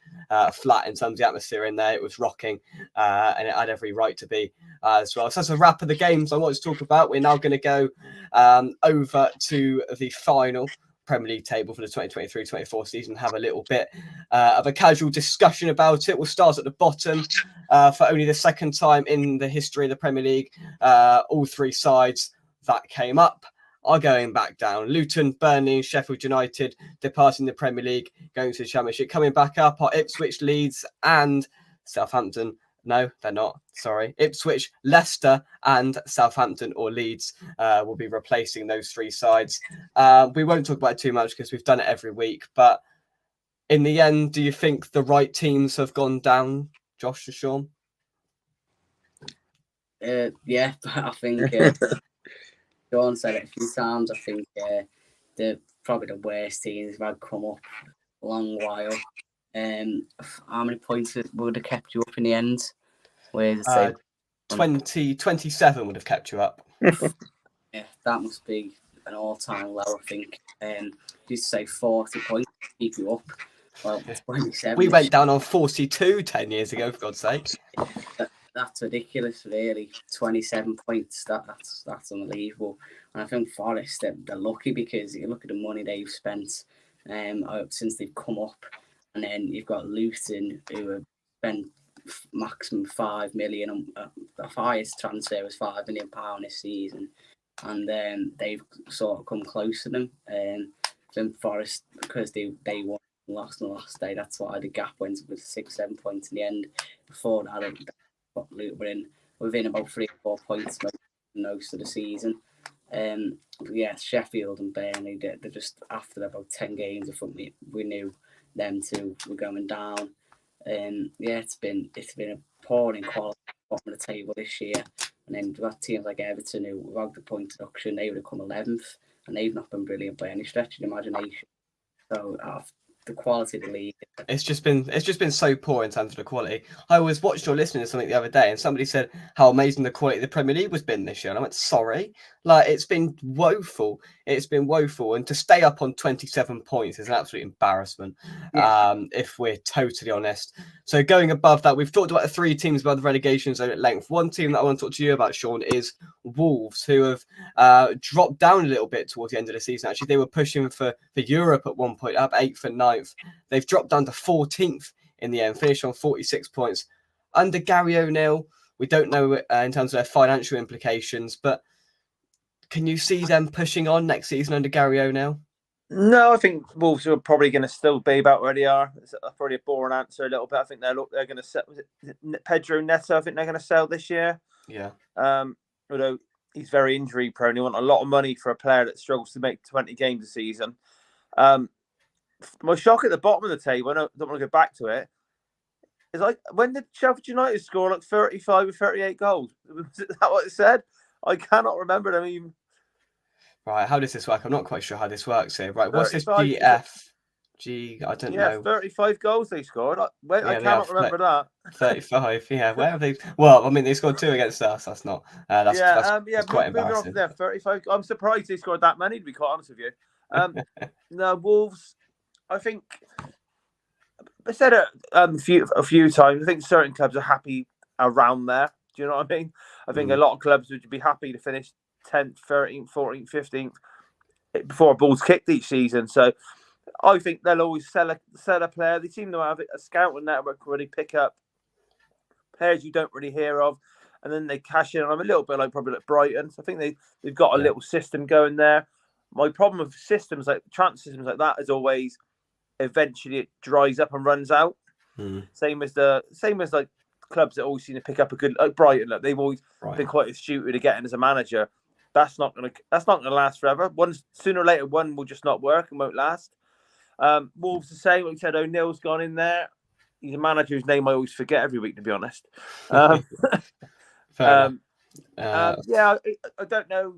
flat in terms of the atmosphere in there. It was rocking, and it had every right to be as well. So that's a wrap of the games I wanted to talk about. We're now going to go over to the final Premier League table for the 2023-24 season, have a little bit of a casual discussion about it. We'll start at the bottom. For only the second time in the history of the Premier League, all 3 sides that came up are going back down. Luton, Burnley, and Sheffield United departing the Premier League, going to the Championship. Coming back up are Ipswich, Leeds, and Southampton. No, they're not. Sorry. Ipswich, Leicester, and Southampton or Leeds will be replacing those 3 sides. We won't talk about it too much because we've done it every week. But in the end, do you think the right teams have gone down, Josh and Sean? Yeah, I think Sean said it a few times. I think they're probably the worst teams have had come up a long while. How many points would have kept you up in the end? 27 would have kept you up. Yeah, that must be an all-time low, I think. Used to say 40 points to keep you up. Well, 27. We went down on 42 10 years ago, for God's sake. That's ridiculous, really. 27 points. That's unbelievable. And I think Forest, they're lucky because you look at the money they've spent since they've come up, and then you've got Luton, who have spent maximum 5 million. The highest transfer was £5 million this season, and they've sort of come close to them. Then Forest, because they won, lost on the last day. That's why the gap went with 6-7 points in the end. Before that, Luton were within about 3 or 4 points most of the season. Sheffield and Burnley, they're just, after about 10 games, I think we knew them two were going down. It's been a pouring quality bottom of the table this year. And then we've got teams like Everton who, without the point deduction, they would have come 11th. and they've not been brilliant by any stretch of the imagination. So the quality of the league. It's just been so poor in terms of the quality. I was watching or listening to something the other day, and somebody said how amazing the quality of the Premier League has been this year, and I went, sorry, like it's been woeful. It's been woeful, and to stay up on 27 points is an absolute embarrassment. Yeah. If we're totally honest. So going above that, we've talked about the 3 teams above the relegation zone at length. One team that I want to talk to you about, Sean, is Wolves, who have dropped down a little bit towards the end of the season. Actually, they were pushing for Europe at one point, up 8th and 9th. They've dropped down to 14th in the end, finished on 46 points. Under Gary O'Neill, we don't know in terms of their financial implications, but can you see them pushing on next season under Gary O'Neill? No, I think Wolves are probably going to still be about where they are. It's probably a boring answer a little bit. I think they're going to sell. Was it Pedro Neto? I think they're going to sell this year. Yeah. Although he's very injury prone, they want a lot of money for a player that struggles to make 20 games a season. My shock at the bottom of the table, I don't want to go back to it, is like, when did Sheffield United score like 35 or 38 goals? Is that what it said? I cannot remember them even. Right, how does this work? I'm not quite sure how this works here. Right, what's this 35, GF? I don't Yeah, know. 35 goals they scored. I they cannot remember that. 35, yeah. Where have they? Well, I mean, they scored 2 against us. That's not. That's quite moving on from embarrassing. there, 35. I'm surprised they scored that many, to be quite honest with you. No, Wolves, I think, I said it a few times, I think certain clubs are happy around there. Do you know what I mean? I think a lot of clubs would be happy to finish 10th, 13th, 14th, 15th before a ball's kicked each season. So I think they'll always sell a player. They seem to have a scouting network where they pick up players you don't really hear of, and then they cash in on them a little bit, probably like Brighton. So I think they've got a little system going there. My problem with systems like transfer systems like that is always eventually it dries up and runs out. Same as like clubs that always seem to pick up a good, like Brighton. Like they've always been quite astute to getting as a manager. That's not gonna last forever. Sooner or later, one will just not work and won't last. Wolves the same. Like you said, O'Neill's gone in there. He's a manager whose name I always forget every week, to be honest. Fair enough. I don't know.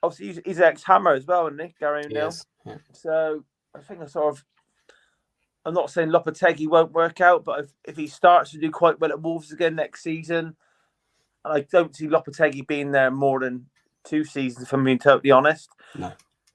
Obviously, he's ex-Hammer as well, isn't he, Gary O'Neill? Yes. Yeah. So I think I'm not saying Lopetegui won't work out, but if he starts to do quite well at Wolves again next season, and I don't see Lopetegui being there more than 2 seasons, if I'm being totally honest. No.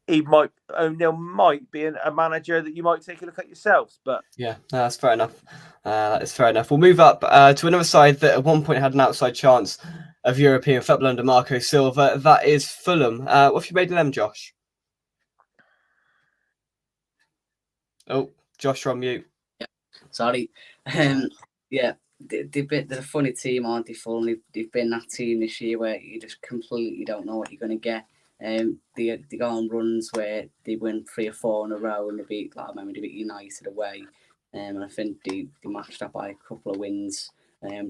O'Neill might be a manager that you might take a look at yourselves, but yeah, that's fair enough. That is fair enough. We'll move up to another side that at one point had an outside chance of European football under Marco Silva. That is Fulham. What have you made of them, Josh? Oh, Josh, you're on mute. Yeah, sorry. They're a funny team, aren't they? Fulham. They've been that team this year where you just completely don't know what you're going to get. They go on runs where they win 3 or 4 in a row, and they beat United away, and I think they matched up by a couple of wins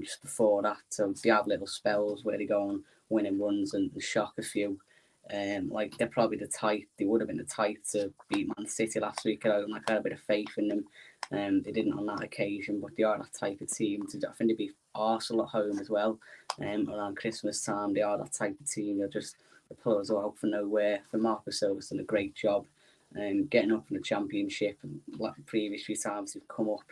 just before that. So they have little spells where they go on winning runs and shock a few. They're probably the type. They would have been the type to beat Man City last week. I had a bit of faith in them. They didn't on that occasion, but they are that type of team. I think they beat Arsenal at home as well. Around Christmas time, they are that type of team. They're just the players are out for nowhere. For Marco Silva's done a great job getting up in the Championship. And like the previous few times they've come up,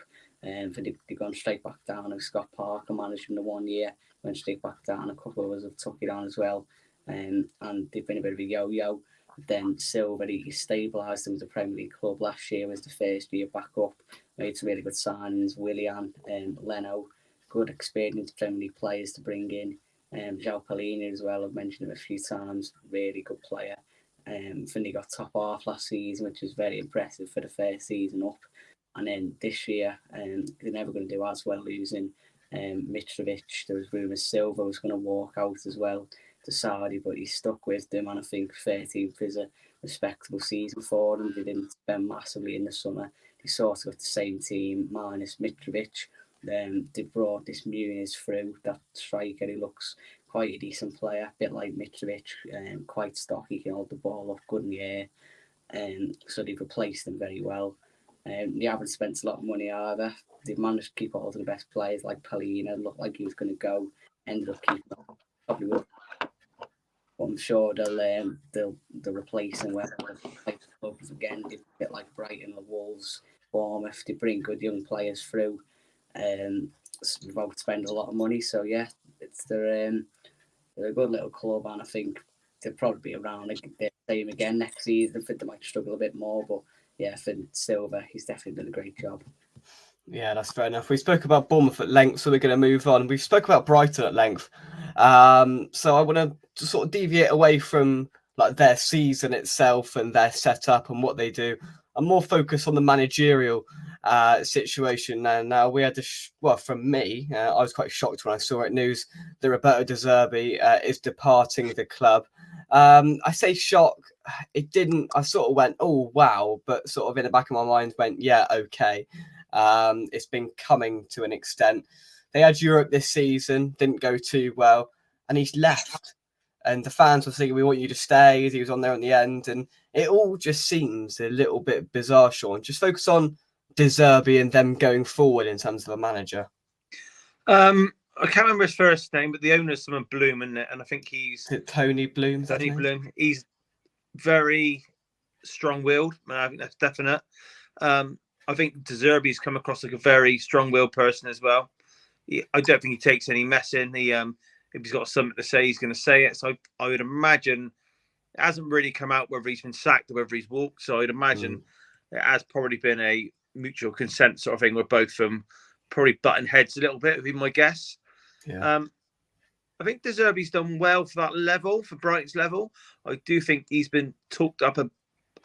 they've gone straight back down. And Scott Parker managed them the 1 year, went straight back down. A couple of us have took it on as well. And they've been a bit of a yo-yo. Then Silva, he stabilised them as a Premier League club last year. Was the first year back up. Made some really good signings. Willian, Leno, good experienced Premier League players to bring in. João Palhinha as well, I've mentioned him a few times, really good player. I think he got top half last season, which was very impressive for the first season up. And then this year, they're never going to do as well, losing Mitrovic. There was rumours Silva was going to walk out as well to Saudi, but he stuck with them, and I think 13th is a respectable season for them. They didn't spend massively in the summer. They sort of got the same team, minus Mitrovic. They brought this Muniz through, that striker. He looks quite a decent player, a bit like Mitrovic, quite stocky, can hold the ball up good in the air. So they've replaced them very well. They haven't spent a lot of money either. They've managed to keep all of the best players like Palhinha. Looked like he was going to go, ended up keeping them. Probably will. but I'm sure they'll replace him where they'll play clubs again. They get like Brighton or Wolves, Bournemouth. They bring good young players through, without spending a lot of money. So yeah, they're a good little club, and I think they'll probably be around the same again next season. I think they might struggle a bit more, but yeah, I think Silva, he's definitely done a great job. Yeah, that's fair enough. We spoke about Bournemouth at length, so we're going to move on. We've spoke about Brighton at length. So I want to sort of deviate away from like their season itself and their setup and what they do. I'm more focused on the managerial situation. And now we had from me, I was quite shocked when I saw it news that Roberto De Zerbi is departing the club. I say shock. It didn't. I sort of went, oh wow, but sort of in the back of my mind went, yeah, okay. It's been coming to an extent. They had Europe this season, didn't go too well, and he's left. And the fans were thinking, we want you to stay. He was on there in the end. And it all just seems a little bit bizarre, Sean. Just focus on De Zerbi and them going forward in terms of a manager. I can't remember his first name, but the owner's someone Bloom, isn't it? And I think he's... Tony Bloom. Tony Bloom. He's very strong-willed. I think that's definite. I think De Zerbi's come across like a very strong-willed person as well. I don't think he takes any messing. If he's got something to say, he's going to say it. So I would imagine it hasn't really come out whether he's been sacked or whether he's walked. So I'd imagine it has probably been a mutual consent sort of thing where both of them probably button heads a little bit, would be my guess. Yeah. I think De Zerbi's done well for that level, for Brighton's level. I do think he's been talked up a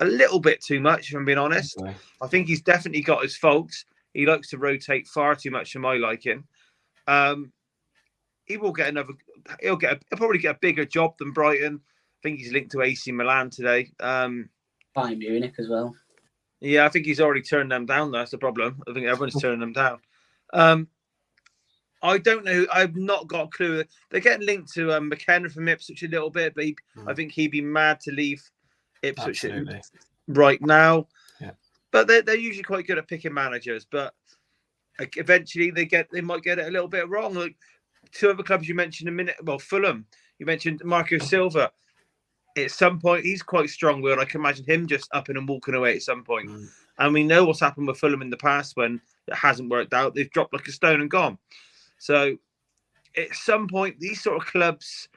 little bit too much, if I'm being honest. Okay. I think he's definitely got his faults. He likes to rotate far too much for my liking. He will get another. He'll probably get a bigger job than Brighton. I think he's linked to AC Milan today. Bayern Munich as well. Yeah, I think he's already turned them down. That's the problem. I think everyone's turning them down. I don't know. I've not got a clue. They're getting linked to McKenna from Ipswich a little bit, but I think he'd be mad to leave Ipswich right now. Yeah. But they're usually quite good at picking managers. But eventually they might get it a little bit wrong. Like two other clubs you mentioned a minute. Well, Fulham. You mentioned Marco Silva. At some point, he's quite strong-willed. I can imagine him just upping and walking away at some point. And we know what's happened with Fulham in the past when it hasn't worked out. They've dropped like a stone and gone. So at some point, these sort of clubs,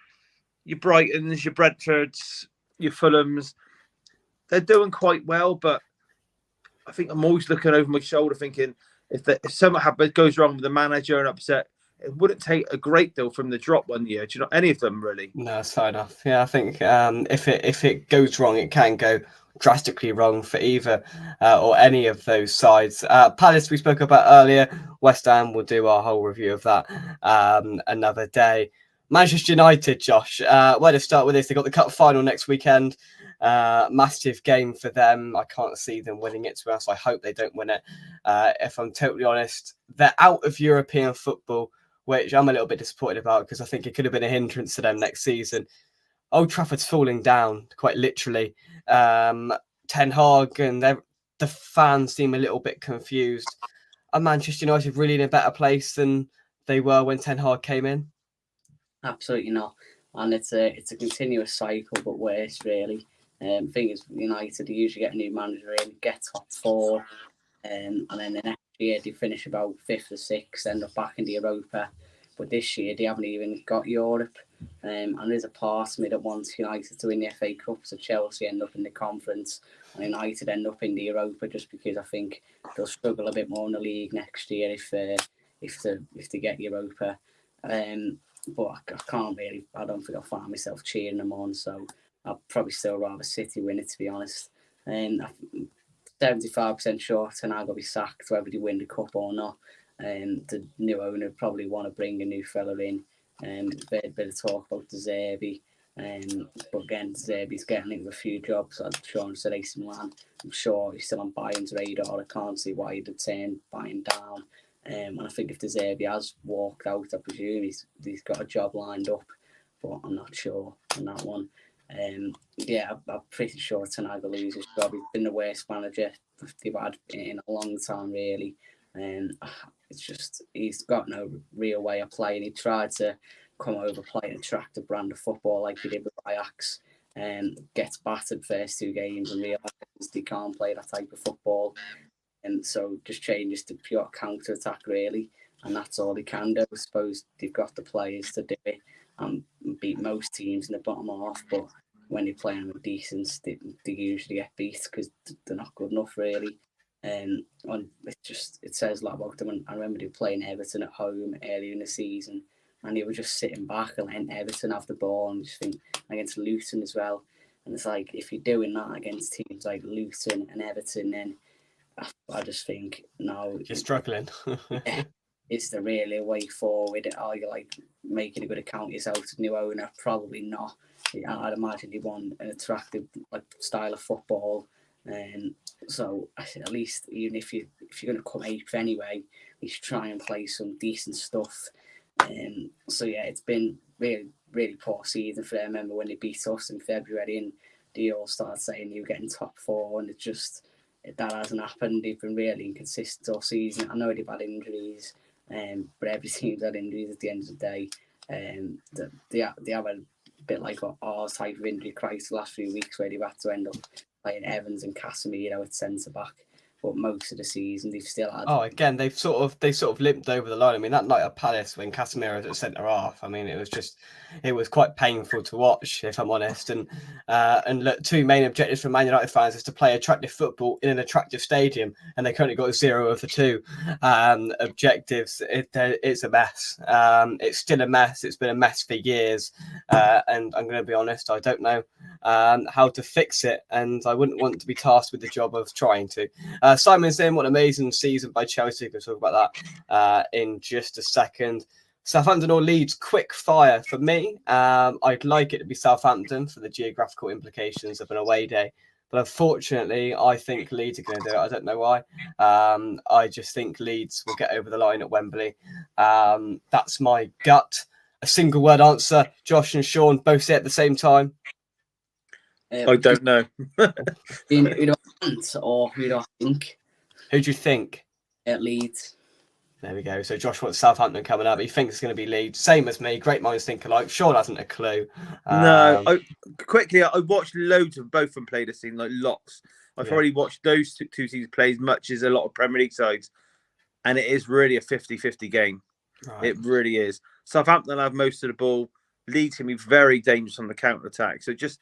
your Brightons, your Brentfords, your Fulhams, they're doing quite well. But I think I'm always looking over my shoulder thinking if something goes wrong with the manager and upset, it wouldn't take a great deal from the drop one year. Do you know any of them really? No, that's fair enough. Yeah, I think if it goes wrong, it can go drastically wrong for either or any of those sides. Palace we spoke about earlier. West Ham, will do our whole review of that another day. Manchester United, Josh. Where to start with this? They got the cup final next weekend. Massive game for them. I can't see them winning it, to be honest. I hope they don't win it. If I'm totally honest, they're out of European football, which I'm a little bit disappointed about because I think it could have been a hindrance to them next season. Old Trafford's falling down, quite literally. Ten Hag and the fans seem a little bit confused. Are Manchester United really in a better place than they were when Ten Hag came in? Absolutely not. And it's a continuous cycle, but worse, really. Thing is, United, they usually get a new manager in, get top four, and then the next year they finish about 5th or 6th, end up back in the Europa. But this year they haven't even got Europe. And there's a part of me that wants United to win the FA Cup, so Chelsea end up in the conference and United end up in the Europa, just because I think they'll struggle a bit more in the league next year if they get Europa. But I can't really. I don't think I'll find myself cheering them on. So I'd probably still rather City win it, to be honest. I'm 75% sure Ten Hag will be sacked whether they win the cup or not. The new owner probably want to bring a new fella in. Bit of talk about De Zerbi. But again, De Zerbi's getting into a few jobs. I'm sure he said AC Milan. I'm sure he's still on Bayern's radar. I can't see why he'd turn Bayern down. And I think if De Zerbi has walked out, I presume he's got a job lined up, but I'm not sure on that one. I'm pretty sure Ten Hag will lose his job. He's been the worst manager they've had in a long time, really. It's just he's got no real way of playing. He tried to come over, play an attractive brand of football like he did with Ajax, gets battered first 2 games and realises they can't play that type of football. And so just changes to pure counter-attack, really. And that's all they can do. I suppose they've got the players to do it and beat most teams in the bottom half. But when they're playing with decent, they usually get beat because they're not good enough, really. And it says a lot about them. And I remember they were playing Everton at home earlier in the season, and they were just sitting back and letting Everton have the ball. And just think against Luton as well. And it's like, if you're doing that against teams like Luton and Everton, then I just think, no. You're struggling. Yeah, is there really a way forward? Are you like making a good account of yourself to the new owner? Probably not. I'd imagine they want an attractive like style of football. And so at least, even if you're going to come 8th anyway, you should try and play some decent stuff. So yeah, it's been really, really poor season for them. I remember when they beat us in February and they all started saying they were getting top 4, and that hasn't happened. They've been really inconsistent all season. I know they've had injuries, but every team's had injuries at the end of the day. They have a bit like our type of injury crisis the last few weeks, where they've had to end up playing Evans and Casemiro at centre back. But most of the season they've still had. Oh, again, they sort of limped over the line. I mean, that night at Palace when Casemiro was at centre half, I mean, it was quite painful to watch, if I'm honest. And look, 2 main objectives for Man United fans is to play attractive football in an attractive stadium, and they currently got 0 of the 2 objectives. It's a mess. It's still a mess. It's been a mess for years, and I'm going to be honest, I don't know how to fix it, and I wouldn't want to be tasked with the job of trying to. Simon's saying, what an amazing season by Chelsea. We'll talk about that in just a second. Southampton or Leeds, quick fire for me. I'd like it to be Southampton for the geographical implications of an away day. But unfortunately, I think Leeds are going to do it. I don't know why. I just think Leeds will get over the line at Wembley. That's my gut. A single word answer. Josh and Sean both say it at the same time. I don't know. Who do I want or who do I think? Who do you think? At Leeds. There we go. So Josh wants Southampton coming up. He thinks it's going to be Leeds. Same as me. Great minds think alike. Sean hasn't a clue. No. I watched loads of both of them play this season, like lots. I've already watched those two teams play as much as a lot of Premier League sides. And it is really a 50-50 game. Right. It really is. Southampton have most of the ball. Leeds can be very dangerous on the counter-attack. So it just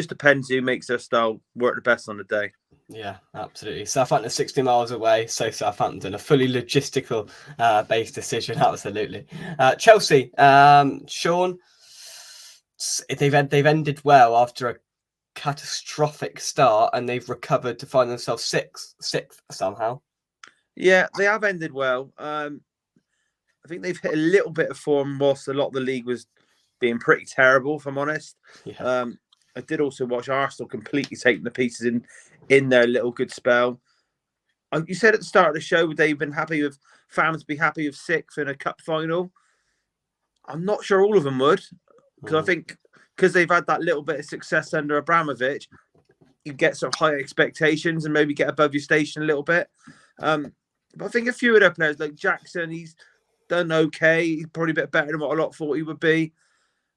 depends who makes their style work the best on the day. Yeah, absolutely. Southampton 60 miles away, so Southampton, a fully logistical based decision, absolutely. Chelsea, Sean, they've ended well after a catastrophic start, and they've recovered to find themselves sixth somehow. Yeah, they have ended well. I think they've hit a little bit of form whilst a lot of the league was being pretty terrible, if I'm honest. Yeah. I did also watch Arsenal completely taking the pieces in their little good spell. You said at the start of the show, would they've been happy with fans be happy with 6th in a cup final? I'm not sure all of them would, because I think because they've had that little bit of success under Abramovich, you get some high expectations and maybe get above your station a little bit. But I think a few of their players, like Jackson, he's done okay. He's probably a bit better than what a lot thought he would be.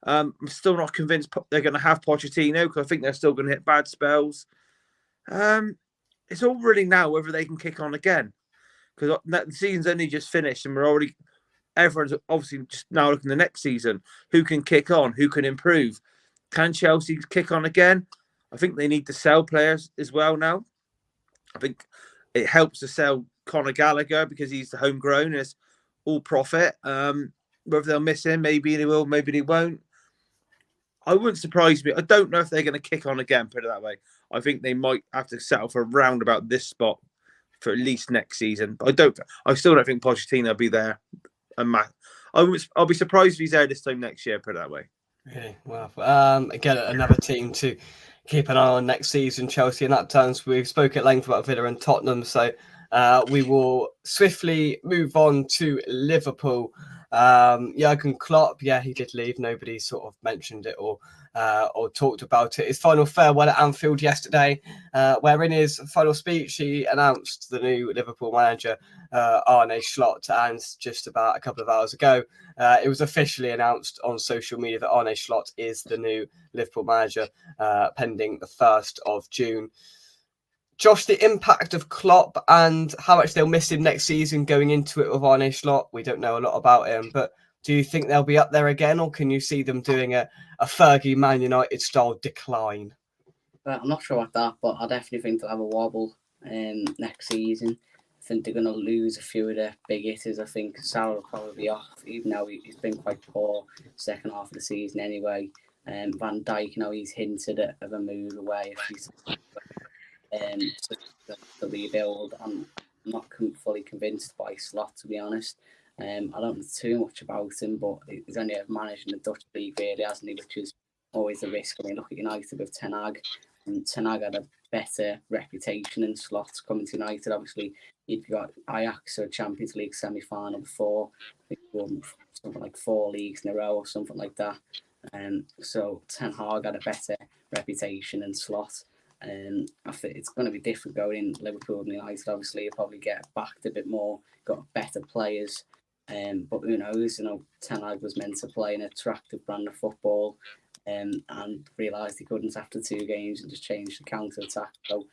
I'm still not convinced they're going to have Pochettino, because I think they're still going to hit bad spells. It's all really now whether they can kick on again, because the season's only just finished and everyone's obviously just now looking at the next season. Who can kick on? Who can improve? Can Chelsea kick on again? I think they need to sell players as well now. I think it helps to sell Conor Gallagher because he's the homegrown and it's all profit. Whether they'll miss him, maybe they will, maybe they won't. I wouldn't surprise me. I don't know if they're going to kick on again, put it that way. I think they might have to settle for around about this spot for at least next season. But I still don't think Pochettino will be there. I'll be surprised if he's there this time next year, put it that way. Really? Well, again, another team to keep an eye on next season, Chelsea. In that terms, we've spoken at length about Villa and Tottenham, so we will swiftly move on to Liverpool. Jurgen Klopp, yeah, he did leave. Nobody sort of mentioned it or or talked about it. His final farewell at Anfield yesterday, where in his final speech he announced the new Liverpool manager, Arne Slot, and just about a couple of hours ago, it was officially announced on social media that Arne Slot is the new Liverpool manager, pending the 1st of June. Josh, the impact of Klopp and how much they'll miss him next season going into it with Arne Slot. We don't know a lot about him, but do you think they'll be up there again, or can you see them doing a Fergie Man United style decline? I'm not sure about that, but I definitely think they'll have a wobble next season. I think they're going to lose a few of their big hitters. I think Salah will probably be off, even though he's been quite poor second half of the season anyway. Van Dijk, he's hinted of a move away if he's to rebuild. I'm not fully convinced by Slot, to be honest. I don't know too much about him, but he's only managed in the Dutch league, really, hasn't he? Which is always a risk. I mean, look at United with Ten Hag, and Ten Hag had a better reputation than Slot coming to United. Obviously, you've got Ajax or Champions League semi-final before. I think won something like 4 leagues in a row or something like that. So Ten Hag had a better reputation than Slot. I think it's going to be different going in Liverpool and United. Obviously, you'll probably get backed a bit more, got better players. But who knows? Ten Hag was meant to play an attractive brand of football, and realised he couldn't after 2 games and just changed the counter attack. So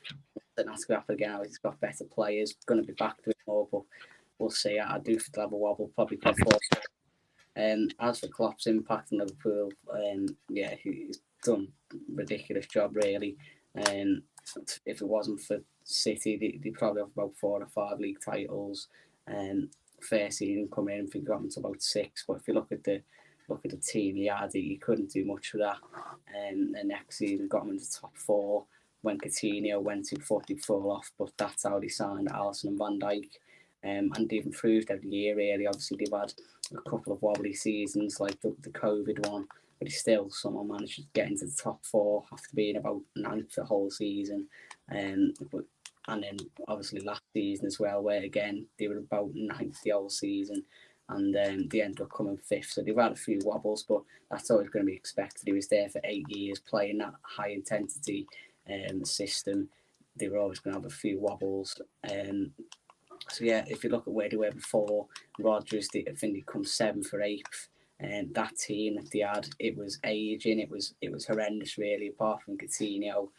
then that's going to happen again. He's got better players, going to be back to it more, but we'll see. I do think they'll have a wobble, probably quite forced. As for Klopp's impact on Liverpool, he's done a ridiculous job, really. If it wasn't for City, they probably have about 4 or 5 league titles. Fair season coming in, I think got them to about 6. But if you look at the team he had, he couldn't do much with that. And the next season got them into the top 4 when Coutinho went to Footy full off. But that's how they signed Alisson and Van Dijk. And they've improved every year, really. Obviously, they've had a couple of wobbly seasons, like the COVID one, but he still somehow managed to get into the top 4 after being about 9th the whole season. And then obviously last season as well, where again they were about 9th the whole season, and they ended up coming 5th. So they've had a few wobbles, but that's always going to be expected. He was there for 8 years playing that high intensity system. They were always going to have a few wobbles. So yeah, if you look at where they were before, Rodgers, I think they come 7th or 8th. And that team that they had, it was aging. It was horrendous, really. Apart from Coutinho,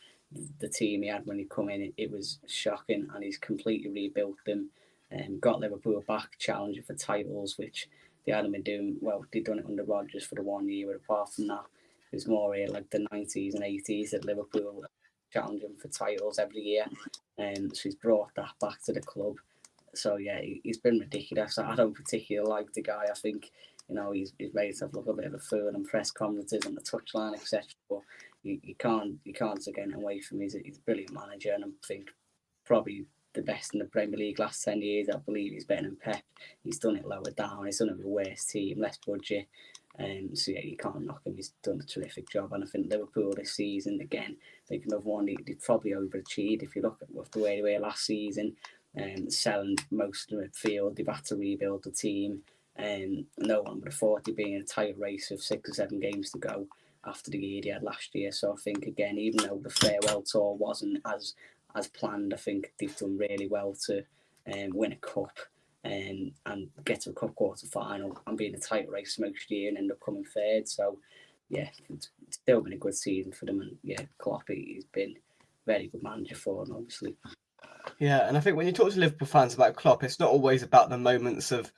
the team he had when he come in, it was shocking, and he's completely rebuilt them and got Liverpool back challenging for titles, which they hadn't been doing. Well, they'd done it under Rodgers for the 1 year, but apart from that, it was more like the 90s and 80s that Liverpool were challenging for titles every year. So he's brought that back to the club. So yeah, he's been ridiculous. I don't particularly like the guy. I think he's made himself look a bit of a fool in press conferences on the touchline, etc. But you can't get away from him. He's a brilliant manager, and I think probably the best in the Premier League last 10 years. I believe he's better than Pep. He's done it lower down. He's done it with a worse team, less budget. So yeah, you can't knock him. He's done a terrific job, and I think Liverpool this season again, they can have won. They probably overachieved if you look at the way they were last season. Selling most of the midfield, they've had to rebuild the team. No one would have thought they'd be in a tight race of 6 or 7 games to go after the year they had last year. So I think again, even though the farewell tour wasn't as planned, I think they've done really well to win a cup and get to a cup quarter final and be in a tight race next year and end up coming 3rd. So yeah, it's still been a good season for them, and yeah, Klopp, he's been a very good manager for them, obviously. Yeah, and I think when you talk to Liverpool fans about Klopp, it's not always about the moments of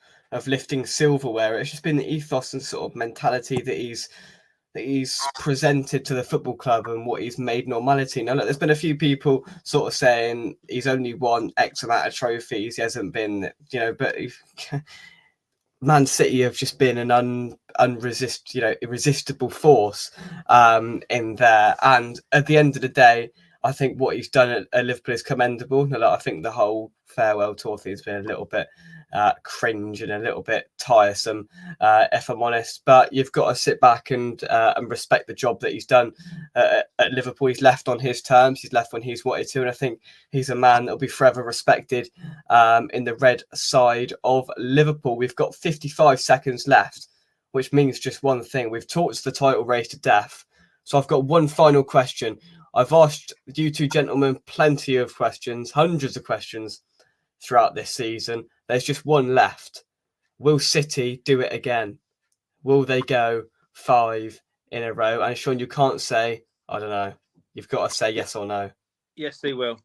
lifting silverware. It's just been the ethos and sort of mentality that he's presented to the football club and what he's made normality. Now, look, there's been a few people sort of saying he's only won X amount of trophies. He hasn't been, but Man City have just been an irresistible force in there. And at the end of the day, I think what he's done at Liverpool is commendable. Now, I think the whole farewell tour thing has been a little bit cringe and a little bit tiresome, if I'm honest. But you've got to sit back and respect the job that he's done at Liverpool. He's left on his terms. He's left when he's wanted to, and I think he's a man that will be forever respected in the red side of Liverpool. We've got 55 seconds left, which means just one thing. We've talked the title race to death. So I've got one final question. I've asked you two gentlemen plenty of questions, hundreds of questions throughout this season. There's just one left. Will City do it again? Will they go 5 in a row? And Sean, you can't say, I don't know. You've got to say yes or no. Yes, they will.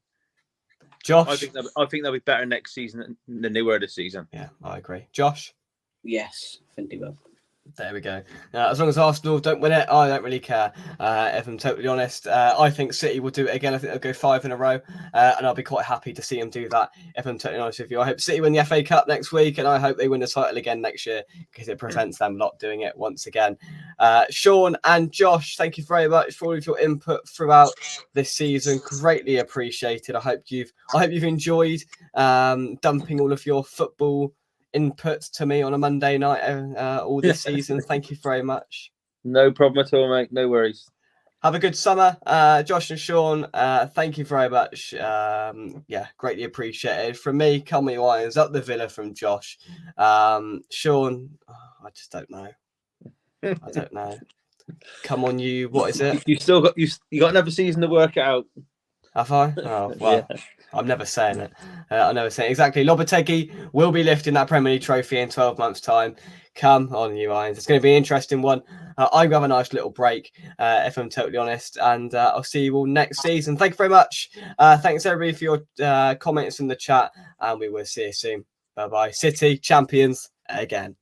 Josh? I think they'll be better next season than they were this season. Yeah, I agree. Josh? Yes, I think they will. There we go. As long as Arsenal don't win it, I don't really care. If I'm totally honest, I think City will do it again. I think they'll go 5 in a row, and I'll be quite happy to see them do that. If I'm totally honest with you, I hope City win the FA Cup next week, and I hope they win the title again next year because it prevents them not doing it once again. Sean and Josh, thank you very much for all of your input throughout this season. Greatly appreciated. I hope you've enjoyed dumping all of your football input to me on a Monday night all this season. Thank you very much. No problem at all, mate. No worries. Have a good summer, Josh and Sean. Thank you very much. Greatly appreciated. From me, Culmy Irons, up the Villa from Josh. Sean, I just don't know. I don't know. Come on, you. What is it? You still got you got another season to work it out. Have I? Oh, well, Yeah. I'm never saying it. I'm never saying it. Exactly. Lopetegui will be lifting that Premier League trophy in 12 months' time. Come on, you Irons. It's going to be an interesting one. I'm going to have a nice little break, if I'm totally honest. And I'll see you all next season. Thank you very much. Thanks, everybody, for your comments in the chat. And we will see you soon. Bye-bye. City champions again.